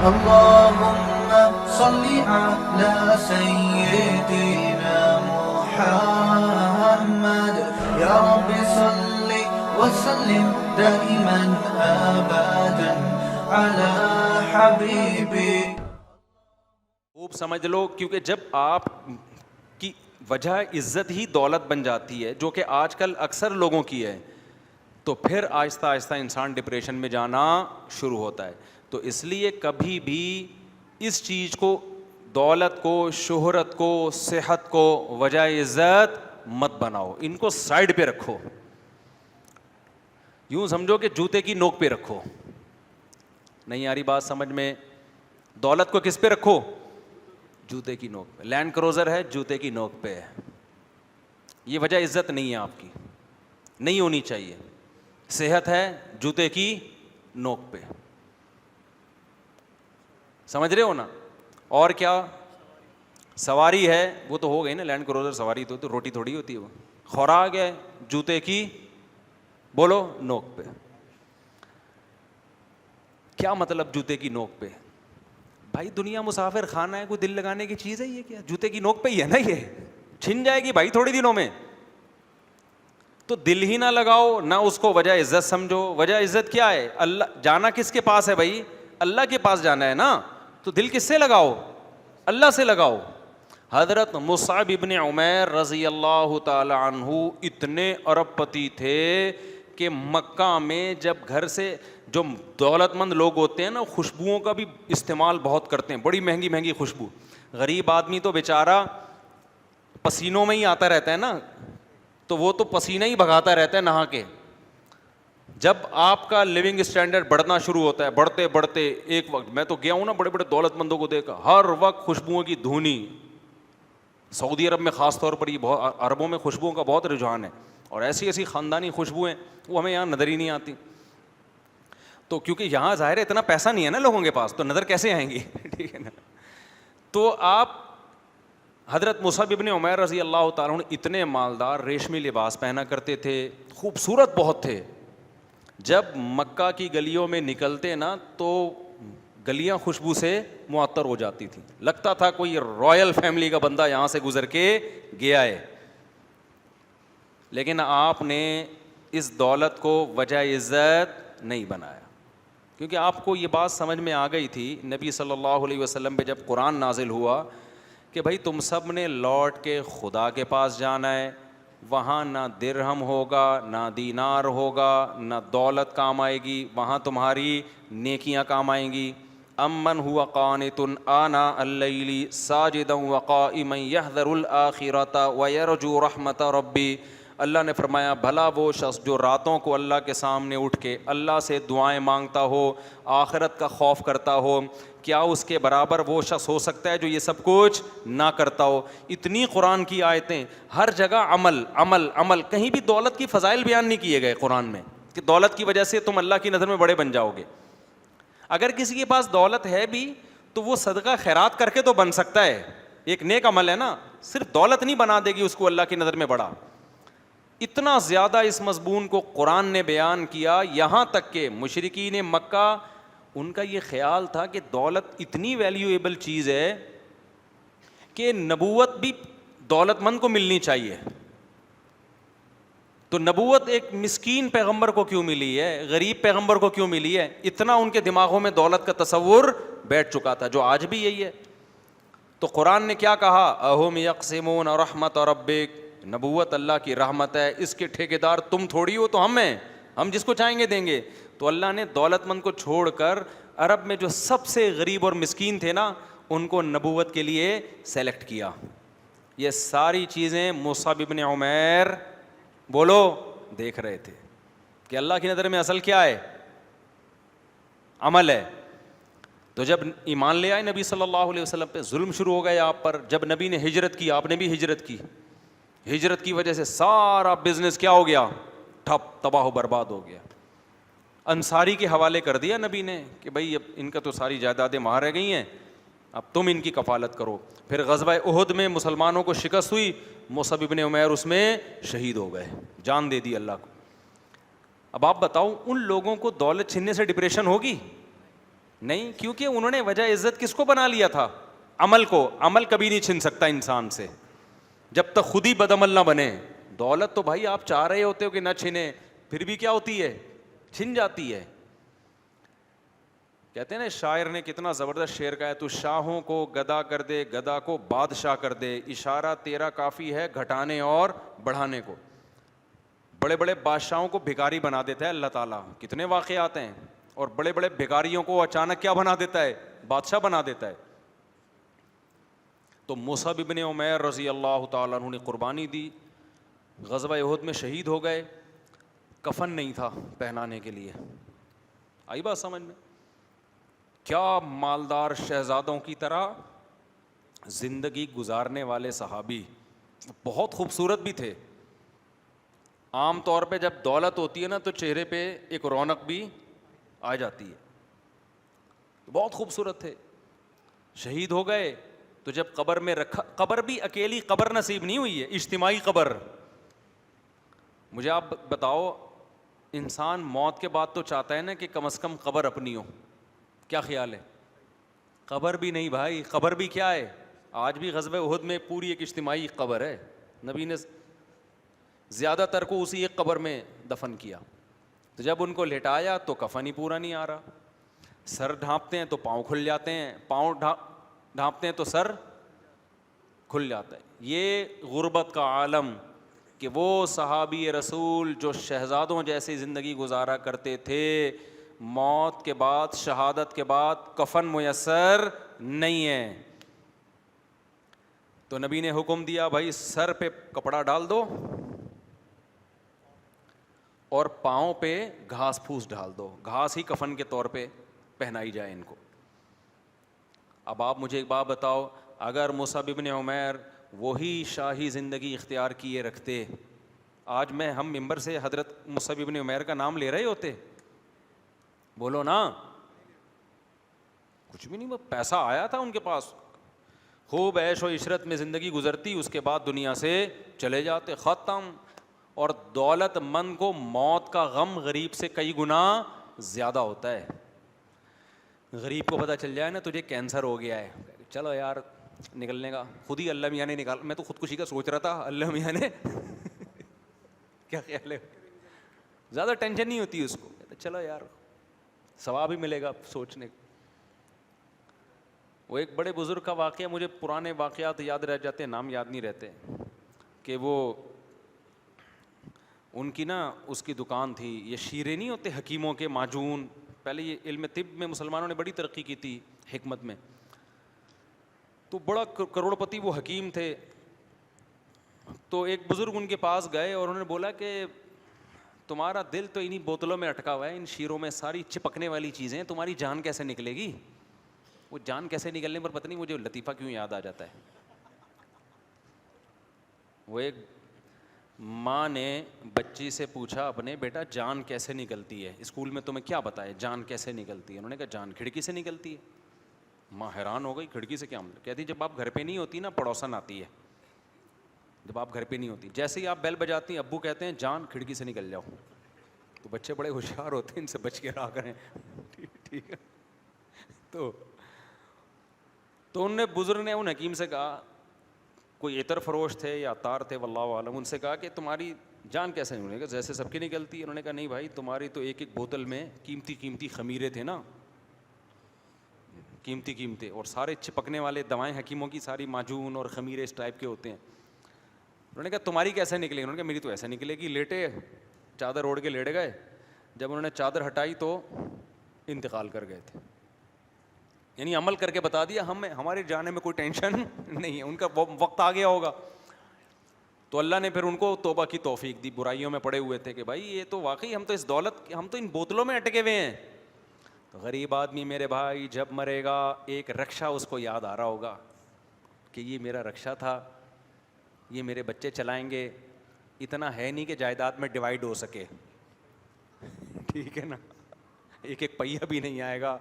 اللهم صل على سيدنا محمد يا رب صل وسلم دائما ابدا على حبيبي. خوب سمجھ لو, کیونکہ جب آپ کی وجہ عزت ہی دولت بن جاتی ہے, جو کہ آج کل اکثر لوگوں کی ہے, تو پھر آہستہ آہستہ انسان ڈپریشن میں جانا شروع ہوتا ہے. تو اس لیے کبھی بھی اس چیز کو, دولت کو, شہرت کو, صحت کو وجہ عزت مت بناؤ. ان کو سائڈ پہ رکھو, یوں سمجھو کہ جوتے کی نوک پہ رکھو. نہیں آ رہی بات سمجھ میں؟ دولت کو کس پہ رکھو؟ جوتے کی نوک پہ. لینڈ کروزر ہے, جوتے کی نوک پہ ہے. یہ وجہ عزت نہیں ہے آپ کی, نہیں ہونی چاہیے. صحت ہے, جوتے کی نوک پہ. سمجھ رہے ہو نا؟ اور کیا سواری ہے, وہ تو ہو گئی نا, لینڈ کروزر سواری تو روٹی تھوڑی ہوتی ہے وہ. خوراک ہے, جوتے کی بولو نوک پہ. کیا مطلب جوتے کی نوک پہ؟ بھائی دنیا مسافر خانہ ہے, کوئی دل لگانے کی چیز ہے یہ؟ کیا جوتے کی نوک پہ ہی ہے نا, یہ چھن جائے گی بھائی تھوڑی دنوں میں. تو دل ہی نہ لگاؤ, نہ اس کو وجہ عزت سمجھو. وجہ عزت کیا ہے؟ اللہ. جانا کس کے پاس ہے بھائی؟ اللہ کے پاس جانا ہے نا. تو دل کس سے لگاؤ؟ اللہ سے لگاؤ. حضرت مصعب ابن عمیر رضی اللہ تعالی عنہ اتنے ارب پتی تھے کہ مکہ میں جب گھر سے, جو دولت مند لوگ ہوتے ہیں نا, خوشبوؤں کا بھی استعمال بہت کرتے ہیں, بڑی مہنگی مہنگی خوشبو. غریب آدمی تو بیچارہ پسینوں میں ہی آتا رہتا ہے نا, تو وہ تو پسینہ ہی بھگاتا رہتا ہے نہا کے. جب آپ کا لیونگ اسٹینڈرڈ بڑھنا شروع ہوتا ہے, بڑھتے بڑھتے ایک وقت, میں تو گیا ہوں نا بڑے بڑے دولت مندوں کو دیکھا, ہر وقت خوشبوؤں کی دھونی. سعودی عرب میں خاص طور پر یہ بہت, عربوں میں خوشبوؤں کا بہت رجحان ہے, اور ایسی ایسی خاندانی خوشبوئیں وہ ہمیں یہاں نظر ہی نہیں آتی. تو کیونکہ یہاں ظاہر ہے اتنا پیسہ نہیں ہے نا لوگوں کے پاس, تو نظر کیسے آئیں گی؟ ٹھیک ہے نا. تو آپ حضرت مصعب ابن عمیر رضی اللہ تعالیٰ عنہ اتنے مالدار, ریشمی لباس پہنا کرتے تھے, خوبصورت بہت تھے. جب مکہ کی گلیوں میں نکلتے نا تو گلیاں خوشبو سے معطر ہو جاتی تھیں, لگتا تھا کوئی رائل فیملی کا بندہ یہاں سے گزر کے گیا ہے. لیکن آپ نے اس دولت کو وجہ عزت نہیں بنایا, کیونکہ آپ کو یہ بات سمجھ میں آ گئی تھی. نبی صلی اللہ علیہ وسلم پہ جب قرآن نازل ہوا کہ بھائی تم سب نے لوٹ کے خدا کے پاس جانا ہے, وہاں نہ درہم ہوگا, نہ دینار ہوگا, نہ دولت کام آئے گی, وہاں تمہاری نیکیاں کام آئیں گی. امن ہوا قانت آناء اللیل ساجدا وقائما یحذر الآخرۃ ویرجو رحمت ربی. اللہ نے فرمایا بھلا وہ شخص جو راتوں کو اللہ کے سامنے اٹھ کے اللہ سے دعائیں مانگتا ہو, آخرت کا خوف کرتا ہو, کیا اس کے برابر وہ شخص ہو سکتا ہے جو یہ سب کچھ نہ کرتا ہو؟ اتنی قرآن کی آیتیں, ہر جگہ عمل عمل عمل. کہیں بھی دولت کی فضائل بیان نہیں کیے گئے قرآن میں کہ دولت کی وجہ سے تم اللہ کی نظر میں بڑے بن جاؤ گے. اگر کسی کے پاس دولت ہے بھی تو وہ صدقہ خیرات کر کے تو بن سکتا ہے, ایک نیک عمل ہے نا, صرف دولت نہیں بنا دے گی اس کو اللہ کی نظر میں بڑا. اتنا زیادہ اس مضمون کو قرآن نے بیان کیا, یہاں تک کہ مشرکین مکہ, ان کا یہ خیال تھا کہ دولت اتنی ویلیویبل چیز ہے کہ نبوت بھی دولت مند کو ملنی چاہیے. تو نبوت ایک مسکین پیغمبر کو کیوں ملی ہے, غریب پیغمبر کو کیوں ملی ہے؟ اتنا ان کے دماغوں میں دولت کا تصور بیٹھ چکا تھا, جو آج بھی یہی ہے. تو قرآن نے کیا کہا؟ اہم یقسمون رحمت ربک, نبوت اللہ کی رحمت ہے, اس کے ٹھیکیدار تم تھوڑی ہو, تو ہم ہیں, ہم جس کو چاہیں گے دیں گے. تو اللہ نے دولت مند کو چھوڑ کر عرب میں جو سب سے غریب اور مسکین تھے نا, ان کو نبوت کے لیے سلیکٹ کیا. یہ ساری چیزیں مصعب ابن عمیر بولو دیکھ رہے تھے کہ اللہ کی نظر میں اصل کیا ہے؟ عمل ہے. تو جب ایمان لے آئے نبی صلی اللہ علیہ وسلم پہ, ظلم شروع ہو گیا آپ پر. جب نبی نے ہجرت کی, آپ نے بھی ہجرت کی, ہجرت کی وجہ سے سارا بزنس کیا ہو گیا؟ ٹھپ, تباہ و برباد ہو گیا. انصاری کے حوالے کر دیا نبی نے کہ بھائی اب ان کا تو ساری جائیدادیں وہاں رہ گئی ہیں, اب تم ان کی کفالت کرو. پھر غزوہ احد میں مسلمانوں کو شکست ہوئی, مصعب ابن عمیر اس میں شہید ہو گئے, جان دے دی اللہ کو. اب آپ بتاؤ ان لوگوں کو دولت چھننے سے ڈپریشن ہوگی؟ نہیں, کیونکہ انہوں نے وجہ عزت کس کو بنا لیا تھا؟ عمل کو. عمل کبھی نہیں چھن سکتا انسان سے جب تک خود ہی بدعمل نہ بنے. دولت تو بھائی آپ چاہ رہے ہوتے ہو کہ نہ چھنے, پھر بھی کیا ہوتی ہے, چھن جاتی ہے. کہتے ہیں نا, شاعر نے کتنا زبردست شعر کہا ہے, تو شاہوں کو گدا کر دے, گدا کو بادشاہ کر دے, اشارہ تیرا کافی ہے گھٹانے اور بڑھانے کو. بڑے بڑے بادشاہوں کو بھکاری بنا دیتا ہے اللہ تعالیٰ, کتنے واقعات ہیں. اور بڑے بڑے بھکاریوں کو اچانک کیا بنا دیتا ہے, بادشاہ بنا دیتا ہے. تو مصعب ابن عمیر رضی اللہ تعالیٰ عنہ نے قربانی دی, غزوہ احد میں شہید ہو گئے. کفن نہیں تھا پہنانے کے لیے. آئی بات سمجھ میں؟ کیا مالدار شہزادوں کی طرح زندگی گزارنے والے صحابی, بہت خوبصورت بھی تھے. عام طور پہ جب دولت ہوتی ہے نا تو چہرے پہ ایک رونق بھی آ جاتی ہے. بہت خوبصورت تھے. شہید ہو گئے تو جب قبر میں رکھا, قبر بھی اکیلی قبر نصیب نہیں ہوئی ہے, اجتماعی قبر. مجھے آپ بتاؤ, انسان موت کے بعد تو چاہتا ہے نا کہ کم از کم قبر اپنی ہو. کیا خیال ہے؟ قبر بھی نہیں بھائی, قبر بھی کیا ہے, آج بھی غزوہ احد میں پوری ایک اجتماعی قبر ہے. نبی نے زیادہ تر کو اسی ایک قبر میں دفن کیا. تو جب ان کو لٹایا تو کفن ہی پورا نہیں آ رہا. سر ڈھانپتے ہیں تو پاؤں کھل جاتے ہیں, پاؤں ڈھانپتے ہیں تو سر کھل جاتا ہے. یہ غربت کا عالم کہ وہ صحابی رسول جو شہزادوں جیسی زندگی گزارا کرتے تھے, موت کے بعد, شہادت کے بعد کفن میسر نہیں ہے. تو نبی نے حکم دیا, بھائی سر پہ کپڑا ڈال دو اور پاؤں پہ گھاس پھوس ڈال دو, گھاس ہی کفن کے طور پہ پہنائی جائے ان کو. اب آپ مجھے ایک بات بتاؤ, اگر مصعب ابن عمیر وہی شاہی زندگی اختیار کیے رکھتے, آج میں ہم ممبر سے حضرت مصعب ابن عمیر کا نام لے رہے ہوتے؟ بولو نا. کچھ بھی نہیں, پیسہ آیا تھا ان کے پاس, خوب عیش و عشرت میں زندگی گزرتی, اس کے بعد دنیا سے چلے جاتے, ختم. اور دولت مند کو موت کا غم غریب سے کئی گنا زیادہ ہوتا ہے. غریب کو پتہ چل جائے نا تجھے کینسر ہو گیا ہے, چلو یار نکلنے کا, خود ہی اللہ میاں نے نکال, میں تو خودکشی کا سوچ رہا تھا, اللہ میاں نے کیا خیال ہے, زیادہ ٹینشن نہیں ہوتی اس کو, چلو یار ثواب ہی ملے گا سوچنے کا. وہ ایک بڑے بزرگ کا واقعہ, مجھے پرانے واقعات یاد رہ جاتے ہیں, نام یاد نہیں رہتے, کہ وہ ان کی نا اس کی دکان تھی, یہ شیرے نہیں ہوتے حکیموں کے معجون, پہلے یہ علم طب میں مسلمانوں نے بڑی ترقی کی تھی حکمت میں, تو بڑا کروڑ پتی وہ حکیم تھے. تو ایک بزرگ ان کے پاس گئے اور انہوں نے بولا کہ تمہارا دل تو انہی بوتلوں میں اٹکا ہوا ہے, ان شیروں میں ساری چپکنے والی چیزیں, تمہاری جان کیسے نکلے گی؟ وہ جان کیسے نکلنے پر پتہ نہیں مجھے لطیفہ کیوں یاد آ جاتا ہے. وہ ایک ماں نے بچی سے پوچھا اپنے, بیٹا جان کیسے نکلتی ہے, اسکول میں تمہیں کیا بتایا جان کیسے نکلتی ہے؟ انہوں نے کہا جان کھڑکی سے نکلتی ہے. ماں حیران ہو گئی, کھڑکی سے کیا مطلب؟ کہتی جب آپ گھر پہ نہیں ہوتی نا پڑوسن آتی ہے, جب آپ گھر پہ نہیں ہوتی, جیسے ہی آپ بیل بجاتی ہیں ابو کہتے ہیں جان کھڑکی سے نکل جاؤ. تو بچے بڑے ہوشیار ہوتے ہیں, ان سے بچ کے رہا کریں, ٹھیک ہے. تو ان نے بزرگ نے ان حکیم سے کہا, کوئی عطر فروش تھے یا عطار تھے واللہ عالم, ان سے کہا کہ تمہاری جان کیسے نکلے گا, جیسے سب کی نکلتی ہے. انہوں نے کہا نہیں بھائی, تمہاری تو ایک ایک بوتل میں قیمتی خمیرے تھے نا, قیمتی اور سارے چپکنے والے دوائیں حکیموں کی ساری معجون اور خمیرے اس ٹائپ کے ہوتے ہیں. انہوں نے کہا تمہاری کیسے نکلے گی؟ انہوں نے کہا میری تو ایسے نکلے گی. لیٹے, چادر اوڑھ کے لیٹ گئے, جب انہوں نے چادر ہٹائی تو انتقال کر گئے تھے. یعنی عمل کر کے بتا دیا, ہمارے جانے میں کوئی ٹینشن نہیں ہے, ان کا وقت آ گیا ہوگا. تو اللہ نے پھر ان کو توبہ کی توفیق دی, برائیوں میں پڑے ہوئے تھے کہ بھائی یہ تو واقعی ہم تو اس دولت, ہم تو ان بوتلوں میں اٹکے ہوئے ہیں. تو غریب آدمی میرے بھائی جب مرے گا ایک رکشہ اس کو یاد آ رہا ہوگا کہ یہ میرا رکشہ تھا, یہ میرے بچے چلائیں گے, اتنا ہے نہیں کہ جائیداد میں ڈیوائڈ ہو سکے, ٹھیک ہے نا, ایک ایک پہیہ بھی نہیں آئے گا.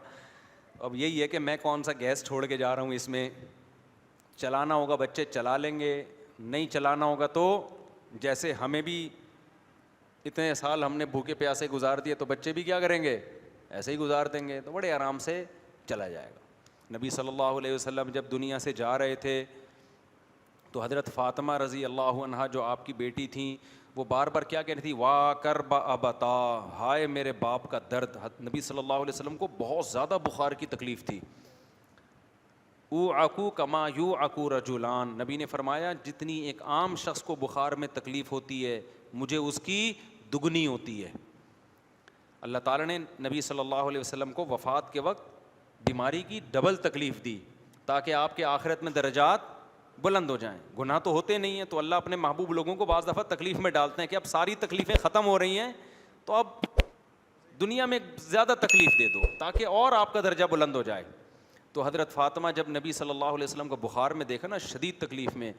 اب یہی ہے کہ میں کون سا گیس چھوڑ کے جا رہا ہوں, اس میں چلانا ہوگا بچے چلا لیں گے, نہیں چلانا ہوگا تو جیسے ہمیں بھی اتنے سال ہم نے بھوکے پیاسے گزار دیے تو بچے بھی کیا کریں گے, ایسے ہی گزار دیں گے. تو بڑے آرام سے چلا جائے گا. نبی صلی اللہ علیہ وسلم جب دنیا سے جا رہے تھے تو حضرت فاطمہ رضی اللہ عنہا جو آپ کی بیٹی تھیں وہ بار بار کیا کہہ رہی تھی؟ وا کرب ابتا، ہائے میرے باپ کا درد. نبی صلی اللہ علیہ وسلم کو بہت زیادہ بخار کی تکلیف تھی. او عقو کما یو عقو رجولان، نبی نے فرمایا جتنی ایک عام شخص کو بخار میں تکلیف ہوتی ہے مجھے اس کی دگنی ہوتی ہے. اللہ تعالیٰ نے نبی صلی اللہ علیہ وسلم کو وفات کے وقت بیماری کی ڈبل تکلیف دی تاکہ آپ کے آخرت میں درجات بلند ہو جائیں. گناہ تو ہوتے نہیں ہیں تو اللہ اپنے محبوب لوگوں کو بعض دفعہ تکلیف میں ڈالتے ہیں کہ اب ساری تکلیفیں ختم ہو رہی ہیں تو اب دنیا میں زیادہ تکلیف دے دو تاکہ اور آپ کا درجہ بلند ہو جائے. تو حضرت فاطمہ جب نبی صلی اللہ علیہ وسلم کو بخار میں دیکھا نا، شدید تکلیف میں،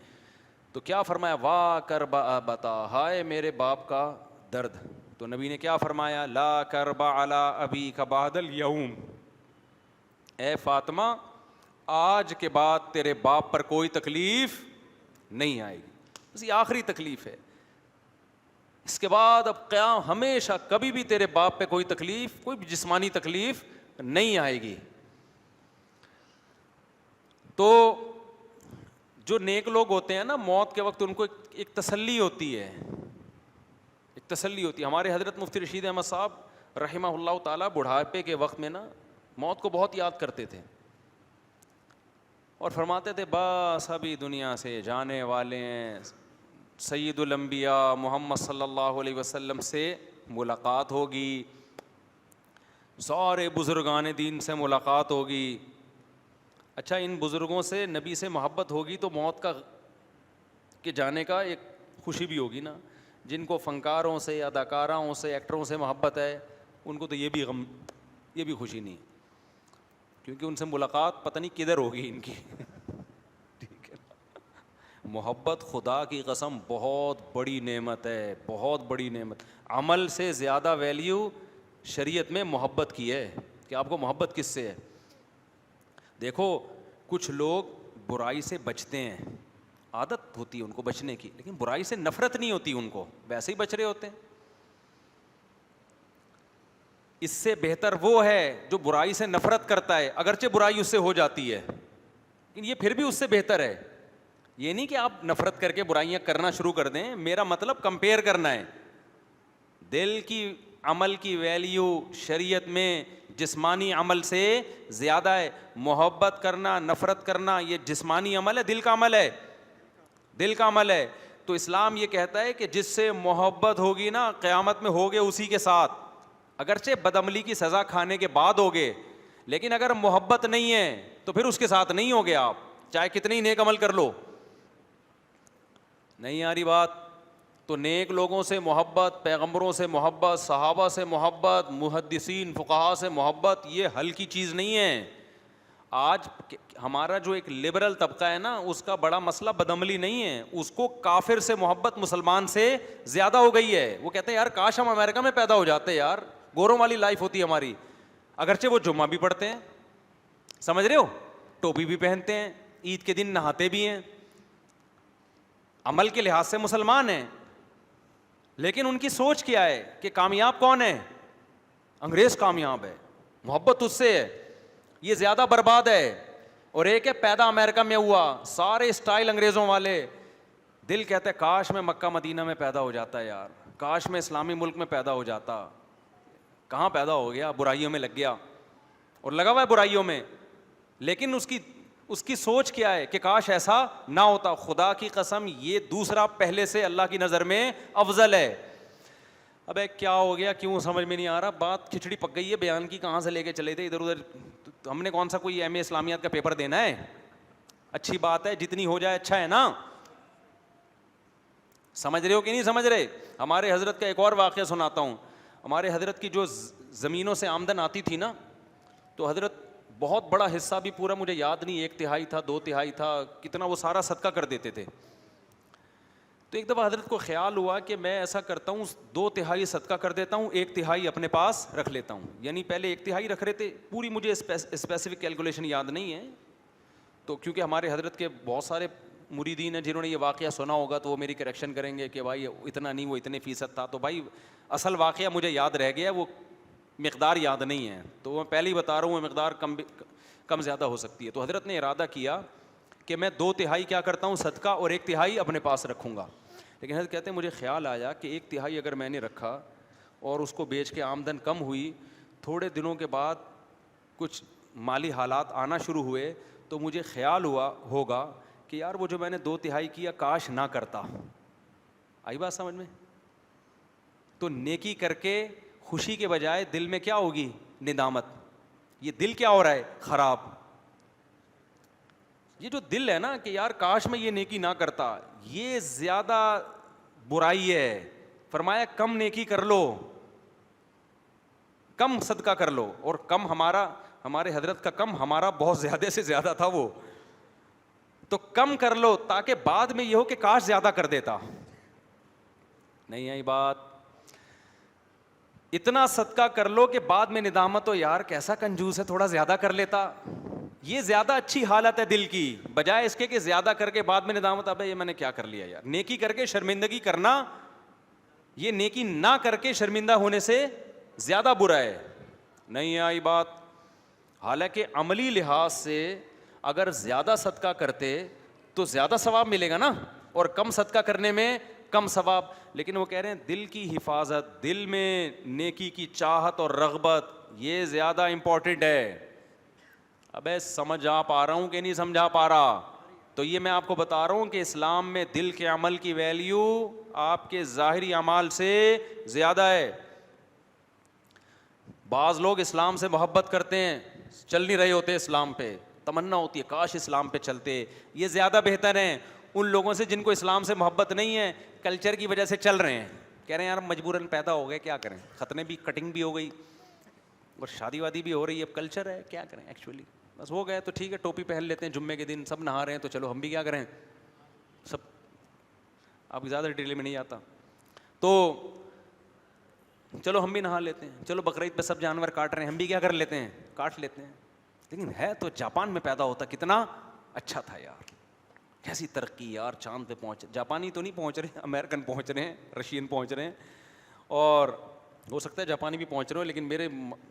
تو کیا فرمایا؟ وا کرب ابتا، ہائے میرے باپ کا درد. تو نبی نے کیا فرمایا؟ لا کرب علی ابیک بعد الیوم، اے فاطمہ آج کے بعد تیرے باپ پر کوئی تکلیف نہیں آئے گی. بس یہ آخری تکلیف ہے، اس کے بعد اب قیام ہمیشہ کبھی بھی تیرے باپ پہ کوئی تکلیف، کوئی جسمانی تکلیف نہیں آئے گی. تو جو نیک لوگ ہوتے ہیں نا، موت کے وقت ان کو ایک تسلی ہوتی ہے، ایک تسلی ہوتی ہے. ہمارے حضرت مفتی رشید احمد صاحب رحمہ اللہ تعالیٰ بڑھاپے کے وقت میں نا موت کو بہت یاد کرتے تھے اور فرماتے تھے بس ابھی دنیا سے جانے والے ہیں، سید الانبیاء محمد صلی اللہ علیہ وسلم سے ملاقات ہوگی، سارے بزرگان دین سے ملاقات ہوگی. اچھا ان بزرگوں سے، نبی سے محبت ہوگی تو موت کا کے جانے کا ایک خوشی بھی ہوگی نا. جن کو فنکاروں سے، اداکاراؤں سے، ایکٹروں سے محبت ہے ان کو تو یہ بھی غم، یہ بھی خوشی نہیں، کیونکہ ان سے ملاقات پتہ نہیں کدھر ہوگی ان کی. ٹھیک ہے، محبت خدا کی قسم بہت بڑی نعمت ہے، بہت بڑی نعمت. عمل سے زیادہ ویلیو شریعت میں محبت کی ہے کہ آپ کو محبت کس سے ہے. دیکھو کچھ لوگ برائی سے بچتے ہیں، عادت ہوتی ہے ان کو بچنے کی، لیکن برائی سے نفرت نہیں ہوتی ان کو، ویسے ہی بچ رہے ہوتے ہیں. اس سے بہتر وہ ہے جو برائی سے نفرت کرتا ہے اگرچہ برائی اس سے ہو جاتی ہے، لیکن یہ پھر بھی اس سے بہتر ہے. یہ نہیں کہ آپ نفرت کر کے برائیاں کرنا شروع کر دیں، میرا مطلب کمپیئر کرنا ہے. دل کی عمل کی ویلیو شریعت میں جسمانی عمل سے زیادہ ہے. محبت کرنا، نفرت کرنا یہ جسمانی عمل ہے، دل کا عمل ہے، دل کا عمل ہے. تو اسلام یہ کہتا ہے کہ جس سے محبت ہوگی نا قیامت میں ہوگے اسی کے ساتھ، اگرچہ بدعملی کی سزا کھانے کے بعد ہوگے، لیکن اگر محبت نہیں ہے تو پھر اس کے ساتھ نہیں ہوگے آپ، چاہے کتنی نیک عمل کر لو. نہیں آ رہی بات؟ تو نیک لوگوں سے محبت، پیغمبروں سے محبت، صحابہ سے محبت، محدثین فقہاء سے محبت یہ حل کی چیز نہیں ہے. آج ہمارا جو ایک لبرل طبقہ ہے نا اس کا بڑا مسئلہ بدعملی نہیں ہے، اس کو کافر سے محبت مسلمان سے زیادہ ہو گئی ہے. وہ کہتے ہیں یار کاش ہم امریکہ میں پیدا ہو جاتے، یار گوروں والی لائف ہوتی ہے ہماری. اگرچہ وہ جمعہ بھی پڑھتے ہیں، سمجھ رہے ہو، ٹوپی بھی پہنتے ہیں، عید کے دن نہاتے بھی ہیں، عمل کے لحاظ سے مسلمان ہیں، لیکن ان کی سوچ کیا ہے کہ کامیاب کون ہے؟ انگریز کامیاب ہے، محبت اس سے ہے، یہ زیادہ برباد ہے. اور ایک ہے پیدا امریکہ میں ہوا، سارے اسٹائل انگریزوں والے. دل کہتا ہے کاش میں مکہ مدینہ میں پیدا ہو جاتا یار، کاش میں اسلامی ملک میں پیدا ہو جاتا. کہاں پیدا ہو گیا؟ برائیوں میں لگ گیا اور لگا ہوا ہے برائیوں میں. لیکن اس کی سوچ کیا ہے کہ کاش ایسا نہ ہوتا. خدا کی قسم یہ دوسرا پہلے سے اللہ کی نظر میں افضل ہے. ابے کیا ہو گیا، کیوں سمجھ میں نہیں آ رہا؟ بات کھچڑی پک گئی ہے بیان کی، کہاں سے لے کے چلے تھے ادھر ادھر. ہم نے کون سا کوئی ایم اے اسلامیات کا پیپر دینا ہے؟ اچھی بات ہے، جتنی ہو جائے اچھا ہے نا. سمجھ رہے ہو کہ نہیں سمجھ رہے؟ ہمارے حضرت کا ایک اور واقعہ سناتا ہوں. ہمارے حضرت کی جو زمینوں سے آمدن آتی تھی نا، تو حضرت بہت بڑا حصہ بھی پورا مجھے یاد نہیں، 1/3 تھا، 2/3 تھا، کتنا وہ سارا صدقہ کر دیتے تھے. تو ایک دفعہ حضرت کو خیال ہوا کہ میں ایسا کرتا ہوں 2/3 صدقہ کر دیتا ہوں، 1/3 اپنے پاس رکھ لیتا ہوں. یعنی پہلے 1/3 رکھ رہے تھے، پوری مجھے اسپیسیفک کیلکولیشن یاد نہیں ہے. تو کیونکہ ہمارے حضرت کے بہت سارے مریدین ہیں جنہوں نے یہ واقعہ سنا ہوگا تو وہ میری کریکشن کریں گے کہ بھائی اتنا نہیں، وہ اتنے فیصد تھا. تو بھائی اصل واقعہ مجھے یاد رہ گیا، وہ مقدار یاد نہیں ہے. تو میں پہلے ہی بتا رہا ہوں وہ مقدار کم کم زیادہ ہو سکتی ہے. تو حضرت نے ارادہ کیا کہ میں 2/3 کیا کرتا ہوں صدقہ اور 1/3 اپنے پاس رکھوں گا. لیکن حضرت کہتے ہیں مجھے خیال آیا کہ 1/3 اگر میں نے رکھا اور اس کو بیچ کے آمدن کم ہوئی, تھوڑے دنوں کے بعد کچھ مالی حالات آنا شروع ہوئے, تو مجھے خیال ہوا ہوگا کہ یار وہ جو میں نے 2/3 کیا کاش نہ کرتا. آئی بات سمجھ میں؟ تو نیکی کر کے خوشی کے بجائے دل میں کیا ہوگی؟ ندامت. یہ دل کیا ہو رہا ہے؟ خراب. یہ جو دل ہے نا کہ یار کاش میں یہ نیکی نہ کرتا, یہ زیادہ برائی ہے. فرمایا کم نیکی کر لو, کم صدقہ کر لو. اور کم ہمارے حضرت کا کم ہمارا بہت زیادہ سے زیادہ تھا وہ, تو کم کر لو تاکہ بعد میں یہ ہو کہ کاش زیادہ کر دیتا. نہیں آئی بات؟ اتنا صدقہ کر لو کہ بعد میں ندامت ہو, یار کیسا کنجوس ہے, تھوڑا زیادہ کر لیتا. یہ زیادہ اچھی حالت ہے دل کی, بجائے اس کے کہ زیادہ کر کے بعد میں ندامت, ابے یہ میں نے کیا کر لیا یار. نیکی کر کے شرمندگی کرنا, یہ نیکی نہ کر کے شرمندہ ہونے سے زیادہ برا ہے. نہیں آئی بات؟ حالانکہ عملی لحاظ سے اگر زیادہ صدقہ کرتے تو زیادہ ثواب ملے گا نا, اور کم صدقہ کرنے میں کم ثواب. لیکن وہ کہہ رہے ہیں دل کی حفاظت, دل میں نیکی کی چاہت اور رغبت, یہ زیادہ امپورٹنٹ ہے. ابے سمجھا پا رہا ہوں کہ نہیں سمجھا پا رہا؟ تو یہ میں آپ کو بتا رہا ہوں کہ اسلام میں دل کے عمل کی ویلیو آپ کے ظاہری اعمال سے زیادہ ہے. بعض لوگ اسلام سے محبت کرتے ہیں, چل نہیں رہے ہوتے اسلام پہ, تمنا ہوتی ہے کاش اسلام پہ چلتے. یہ زیادہ بہتر ہیں ان لوگوں سے جن کو اسلام سے محبت نہیں ہے, کلچر کی وجہ سے چل رہے ہیں, کہہ رہے ہیں یار مجبوراً پیدا ہو گئے, کیا کریں, ختنے بھی, کٹنگ بھی ہو گئی اور شادی وادی بھی ہو رہی ہے, اب کلچر ہے, کیا کریں ایکچولی, بس ہو گئے تو ٹھیک ہے, ٹوپی پہن لیتے ہیں جمعے کے دن, سب نہا رہے ہیں تو چلو ہم بھی کیا کریں, سب. اب زیادہ ڈیٹیل میں نہیں آتا, تو چلو ہم بھی نہا لیتے ہیں, چلو بقرعید پہ سب جانور کاٹ رہے ہیں, ہم بھی کیا کر لیتے ہیں, کاٹ لیتے ہیں. لیکن ہے تو جاپان میں پیدا ہوتا کتنا اچھا تھا یار, کیسی ترقی یار, چاند پہ پہنچ, جاپانی تو نہیں پہنچ رہے, امریکن پہنچ رہے ہیں, رشین پہنچ رہے ہیں, اور ہو سکتا ہے جاپانی بھی پہنچ رہے ہو, لیکن میرے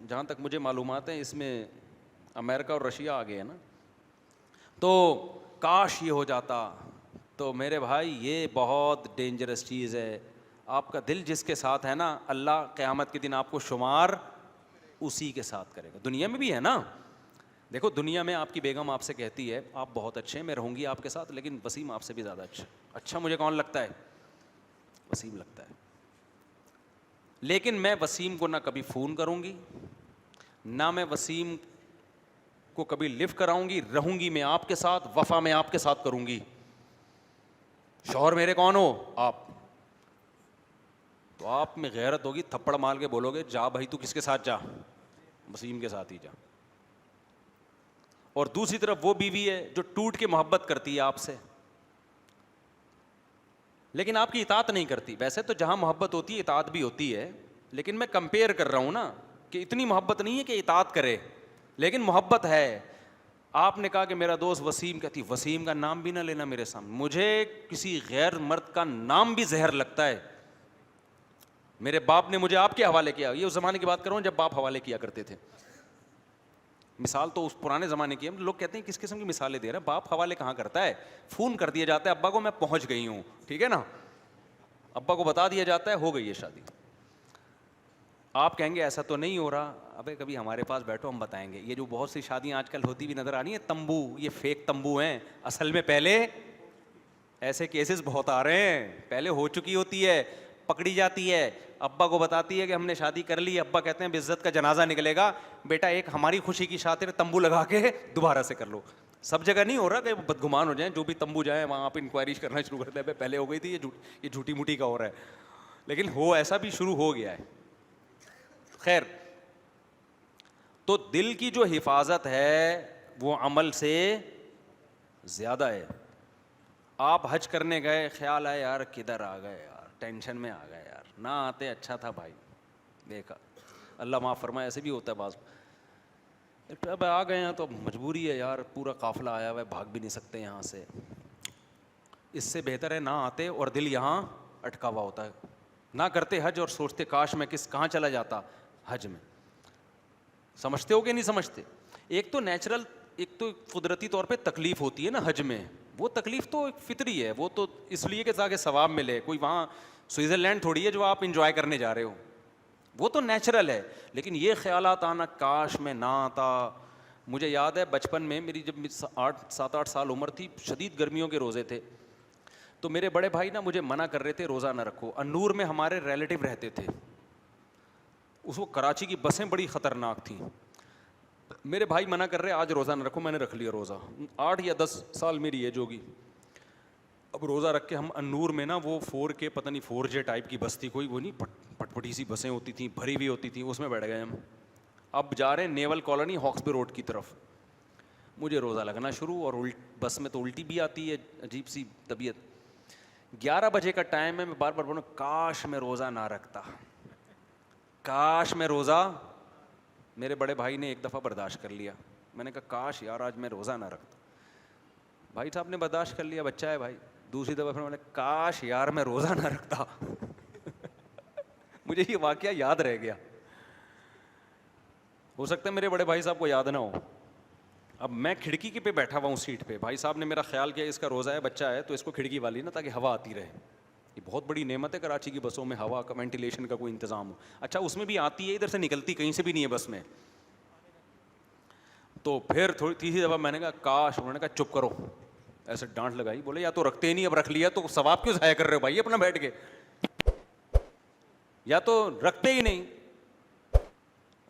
جہاں تک مجھے معلومات ہیں اس میں امریکہ اور رشیا آگے ہے نا. تو کاش یہ ہو جاتا. تو میرے بھائی یہ بہت ڈینجرس چیز ہے. آپ کا دل جس کے ساتھ ہے نا, اللہ قیامت کے دن آپ کو شمار اسی کے ساتھ کرے گا. دنیا میں بھی ہے نا, دیکھو دنیا میں آپ کی بیگم آپ سے کہتی ہے آپ بہت اچھے ہیں, میں رہوں گی آپ کے ساتھ, لیکن وسیم آپ سے بھی زیادہ اچھا مجھے کون لگتا ہے؟ وسیم لگتا ہے. لیکن میں وسیم کو نہ کبھی فون کروں گی, نہ میں وسیم کو کبھی لفٹ کراؤں گی, رہوں گی میں آپ کے ساتھ, وفا میں آپ کے ساتھ کروں گی. شوہر میرے کون ہو؟ آپ. تو آپ میں غیرت ہوگی, تھپڑ مار کے بولو گے جا بھائی تو کس کے ساتھ جا, وسیم کے ساتھ ہی جا. اور دوسری طرف وہ بیوی ہے جو ٹوٹ کے محبت کرتی ہے آپ سے, لیکن آپ کی اطاعت نہیں کرتی. ویسے تو جہاں محبت ہوتی ہے اطاعت بھی ہوتی ہے, لیکن میں کمپیئر کر رہا ہوں نا کہ اتنی محبت نہیں ہے کہ اطاعت کرے, لیکن محبت ہے. آپ نے کہا کہ میرا دوست وسیم, کہتی وسیم کا نام بھی نہ لینا میرے سامنے, مجھے کسی غیر مرد کا نام بھی زہر لگتا ہے. میرے باپ نے مجھے آپ کے حوالے کیا, یہ اس زمانے کی بات کر رہا ہوں جب باپ حوالے کیا کرتے تھے. مثال تو اس پرانے زمانے کی ہے, لوگ کہتے ہیں کس قسم کی مثالیں دے رہے ہیں, باپ حوالے کہاں کرتا ہے, فون کر دیا جاتا ہے ابا کو میں پہنچ گئی ہوں, ٹھیک ہے نا, ابا کو بتا دیا جاتا ہے ہو گئی ہے شادی. آپ کہیں گے ایسا تو نہیں ہو رہا, ابے کبھی ہمارے پاس بیٹھو ہم بتائیں گے. یہ جو بہت سی شادیاں آج کل ہوتی بھی نظر آ رہی ہیں تمبو, یہ فیک تمبو ہیں, اصل میں پہلے ایسے کیسز بہت آ رہے ہیں, پہلے ہو چکی ہوتی ہے, پکڑی جاتی ہے, ابا کو بتاتی ہے کہ ہم نے شادی کر لی, ابا کہتے ہیں عزت کا جنازہ نکلے گا, بیٹا ایک ہماری خوشی کی خاطر تمبو لگا کے دوبارہ سے کر لو. سب جگہ نہیں ہو رہا کہ بدگمان ہو جائیں, جو بھی تمبو جائیں وہاں آپ انکوائری کرنا شروع کرتے ہیں, پہلے ہو گئی تھی یہ جھوٹی موٹی کا ہو رہا ہے, لیکن ہو ایسا بھی شروع ہو گیا ہے. خیر, تو دل کی جو حفاظت ہے وہ عمل سے زیادہ ہے. آپ حج کرنے گئے, خیال آئے یار کدھر آ گئے یار, ٹینشن میں آ گئے یار, نہ آتے اچھا تھا بھائی, دیکھا اللہ معاف فرمائے, ایسے بھی ہوتا ہے بعض. اب آ گئے ہیں تو مجبوری ہے یار, پورا قافلہ آیا ہوا ہے, بھاگ بھی نہیں سکتے یہاں سے. اس سے بہتر ہے نہ آتے اور دل یہاں اٹکا ہوا ہوتا ہے. نہ کرتے حج اور سوچتے کاش میں کہاں چلا جاتا حج میں. سمجھتے ہو کہ نہیں سمجھتے؟ ایک تو نیچرل ایک تو قدرتی طور پہ تکلیف ہوتی ہے نا حج میں, وہ تکلیف تو ایک فطری ہے, وہ تو اس لیے کہ تاکہ ثواب ملے. کوئی وہاں سوئٹزرلینڈ تھوڑی ہے جو آپ انجوائے کرنے جا رہے ہو, وہ تو نیچرل ہے. لیکن یہ خیالات آنا کاش میں نہ آتا. مجھے یاد ہے بچپن میں میری جب 7-8 سال عمر تھی, شدید گرمیوں کے روزے تھے, تو میرے بڑے بھائی نا مجھے منع کر رہے تھے روزہ نہ رکھو. انور میں ہمارے ریلیٹیو رہتے تھے, اس وقت کراچی کی بسیں بڑی خطرناک تھیں. میرے بھائی منع کر رہے آج روزہ نہ رکھو, میں نے رکھ لیا روزہ. 8 یا 10 سال میری ایج ہوگی. اب روزہ رکھ کے ہم انور میں نا وہ 4K پتہ نہیں 4J ٹائپ کی بس تھی کوئی, وہ نہیں پٹپٹی سی بسیں ہوتی تھیں, بھری ہوئی ہوتی تھیں, اس میں بیٹھ گئے ہم. اب جا رہے ہیں نیول کالونی ہاکسبی روڈ کی طرف. مجھے روزہ لگنا شروع, اور بس میں تو الٹی بھی آتی ہے, عجیب سی طبیعت. 11 بجے کا ٹائم ہے, میں بار بار بولوں کاش میں روزہ نہ رکھتا, کاش میں روزہ. میرے بڑے بھائی نے ایک دفعہ برداشت کر لیا, میں نے کہا کاش یار آج میں روزہ نہ رکھتا. بھائی صاحب نے برداشت کر لیا, بچہ ہے بھائی. دوسری دفعہ پھر میں نے کاش یار میں روزہ نہ رکھتا. مجھے یہ واقعہ یاد رہ گیا. ہو سکتا ہے میرے بڑے بھائی صاحب کو یاد نہ ہو. اب میں کھڑکی کے پہ بیٹھا ہوا ہوں سیٹ پہ, بھائی صاحب نے میرا خیال کیا اس کا روزہ ہے, بچہ ہے, تو اس کو کھڑکی والی نا تاکہ ہوا آتی رہے. یہ بہت بڑی نعمت ہے کراچی کی بسوں میں, ہوا کا وینٹیلیشن کا کوئی انتظام ہو. اچھا اس میں بھی آتی ہے, ادھر سے نکلتی کہیں سے بھی نہیں ہے بس میں. تو پھر تھوڑی تیسری دفعہ میں نے کہا کاش, انہوں نے کہا چپ کرو, ایسے ڈانٹ لگائی. بولے یا تو رکھتے ہی نہیں, اب رکھ لیا تو ثواب کیوں ضائع کر رہے ہو بھائی اپنا بیٹھ کے, یا تو رکھتے ہی نہیں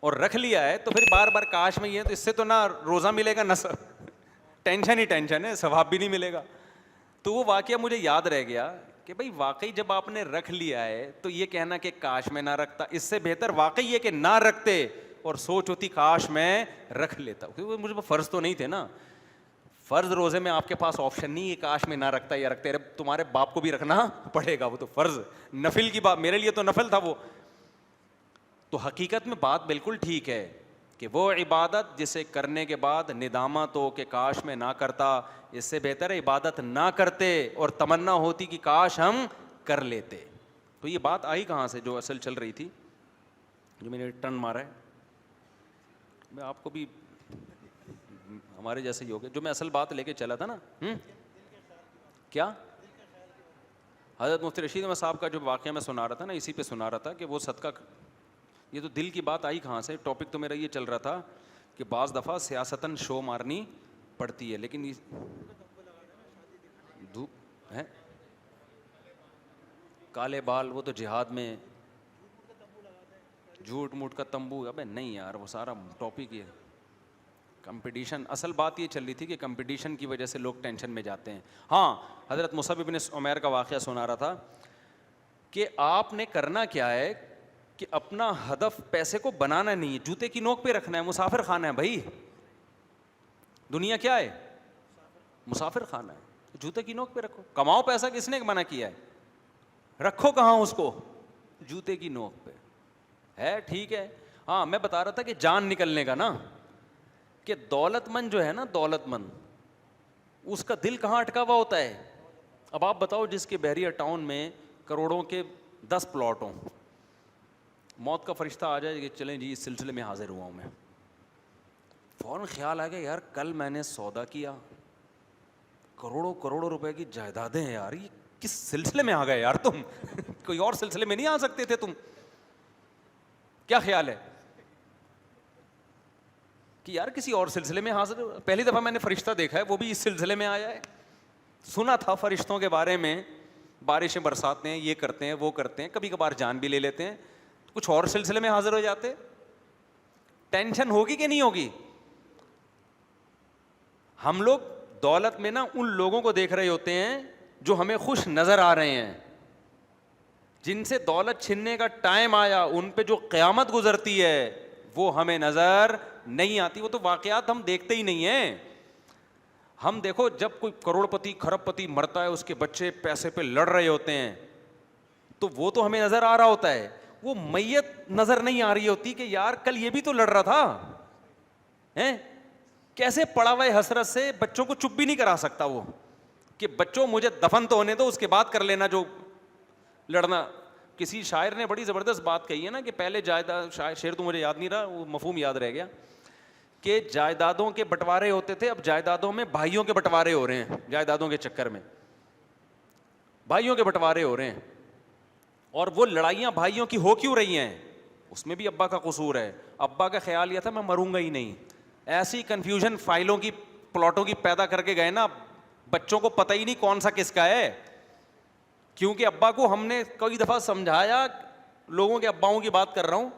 اور رکھ لیا ہے تو پھر بار بار کاش میں یہ, تو اس سے تو نہ روزہ ملے گا نہ ٹینشن ہی ٹینشن ہے, ثواب بھی نہیں ملے گا. تو وہ واقعہ مجھے یاد رہ گیا کہ بھائی واقعی جب آپ نے رکھ لیا ہے تو یہ کہنا کہ کاش میں نہ رکھتا, اس سے بہتر واقعی یہ کہ نہ رکھتے اور سوچ ہوتی کاش میں رکھ لیتا. کیونکہ مجھے فرض تو نہیں تھے نا, فرض روزے میں آپ کے پاس آپشن نہیں ہے کاش میں نہ رکھتا یا رکھتے, تمہارے باپ کو بھی رکھنا پڑے گا, وہ تو فرض نفل کی بات, میرے لیے تو نفل تھا وہ. تو حقیقت میں بات بالکل ٹھیک ہے کہ وہ عبادت جسے کرنے کے بعد ندامت ہو کہ کاش میں نہ کرتا, اس سے بہتر ہے عبادت نہ کرتے اور تمنا ہوتی کہ کاش ہم کر لیتے. تو یہ بات آئی کہاں سے جو اصل چل رہی تھی, جو میں نے ٹرن مارا ہے, میں آپ کو بھی ہمارے جیسے ہی ہو گئے, جو میں اصل بات لے کے چلا تھا نا. کیا حضرت مفتی رشید احمد صاحب کا جو واقعہ میں سنا رہا تھا نا, اسی پہ سنا رہا تھا کہ وہ صدقہ, یہ تو دل کی بات آئی کہاں سے. ٹاپک تو میرا یہ چل رہا تھا کہ بعض دفعہ سیاستاً شو مارنی پڑتی ہے, لیکن دھوپ ہے کالے بال, وہ تو جہاد میں جھوٹ موٹ کا تمبو. ابے نہیں یار, وہ سارا ٹاپک یہ کمپٹیشن. اصل بات یہ چل رہی تھی کہ کمپٹیشن کی وجہ سے لوگ ٹینشن میں جاتے ہیں. ہاں حضرت مصعب بن عمیر کا واقعہ سنا رہا تھا کہ آپ نے کرنا کیا ہے کہ اپنا ہدف پیسے کو بنانا نہیں ہے, جوتے کی نوک پہ رکھنا ہے. مسافر خانہ ہے بھائی, دنیا کیا ہے, مسافر خانہ ہے. جوتے کی نوک پہ رکھو, کماؤ پیسہ, کس نے منع کیا ہے, رکھو کہاں اس کو, جوتے کی نوک پہ ہے. ٹھیک ہے. ہاں میں بتا رہا تھا کہ جان نکلنے کا نا, کہ دولت مند جو ہے نا, دولت مند, اس کا دل کہاں اٹکا ہوا ہوتا ہے. اب آپ بتاؤ جس کے بحریہ ٹاؤن میں کروڑوں کے 10 پلاٹ ہوں, موت کا فرشتہ آ جائے کہ چلیں جی اس سلسلے میں حاضر ہوا ہوں میں, فوراً خیال آ گیا یار کل میں نے سودا کیا, کروڑوں کروڑوں روپے کی جائیدادیں ہیں یار, یہ کس سلسلے میں آ گئے یار تم, کوئی اور سلسلے میں نہیں آ سکتے تھے تم, کیا خیال ہے کہ یار کسی اور سلسلے میں حاضر. پہلی دفعہ میں نے فرشتہ دیکھا ہے, وہ بھی اس سلسلے میں آیا ہے. سنا تھا فرشتوں کے بارے میں, بارشیں برساتے ہیں, یہ کرتے ہیں, وہ کرتے ہیں, کبھی کبھار جان بھی لے لیتے ہیں, کچھ اور سلسلے میں حاضر ہو جاتے. ٹینشن ہوگی کہ نہیں ہوگی. ہم لوگ دولت میں نا ان لوگوں کو دیکھ رہے ہوتے ہیں جو ہمیں خوش نظر آ رہے ہیں, جن سے دولت چھننے کا ٹائم آیا, ان پہ جو قیامت گزرتی ہے وہ ہمیں نظر نہیں آتی. وہ تو واقعات ہم دیکھتے ہی نہیں ہیں. ہم دیکھو جب کوئی کروڑ پتی کھرب پتی مرتا ہے, اس کے بچے پیسے پہ لڑ رہے ہوتے ہیں, تو وہ تو ہمیں نظر آ رہا ہوتا ہے, وہ میت نظر نہیں آ رہی ہوتی کہ یار کل یہ بھی تو لڑ رہا تھا. کیسے پڑا ہوا ہے حسرت سے, بچوں کو چپ بھی نہیں کرا سکتا وہ کہ بچوں مجھے دفن تو ہونے دو, اس کے بعد کر لینا جو لڑنا. کسی شاعر نے بڑی زبردست بات کہی ہے نا کہ پہلے جائیداد, شعر تو مجھے یاد نہیں رہا, وہ مفہوم یاد رہ گیا کہ جائیدادوں کے بٹوارے ہوتے تھے, اب جائیدادوں میں بھائیوں کے بٹوارے ہو رہے ہیں, جائیدادوں کے چکر میں بھائیوں کے بٹوارے ہو رہے ہیں. اور وہ لڑائیاں بھائیوں کی ہو کیوں رہی ہیں, اس میں بھی ابا کا قصور ہے. ابا کا خیال یہ تھا میں مروں گا ہی نہیں, ایسی کنفیوژن فائلوں کی پلاٹوں کی پیدا کر کے گئے نا, بچوں کو پتہ ہی نہیں کون سا کس کا ہے. کیونکہ ابا کو ہم نے کئی دفعہ سمجھایا, لوگوں کے اباؤں کی بات کر رہا ہوں,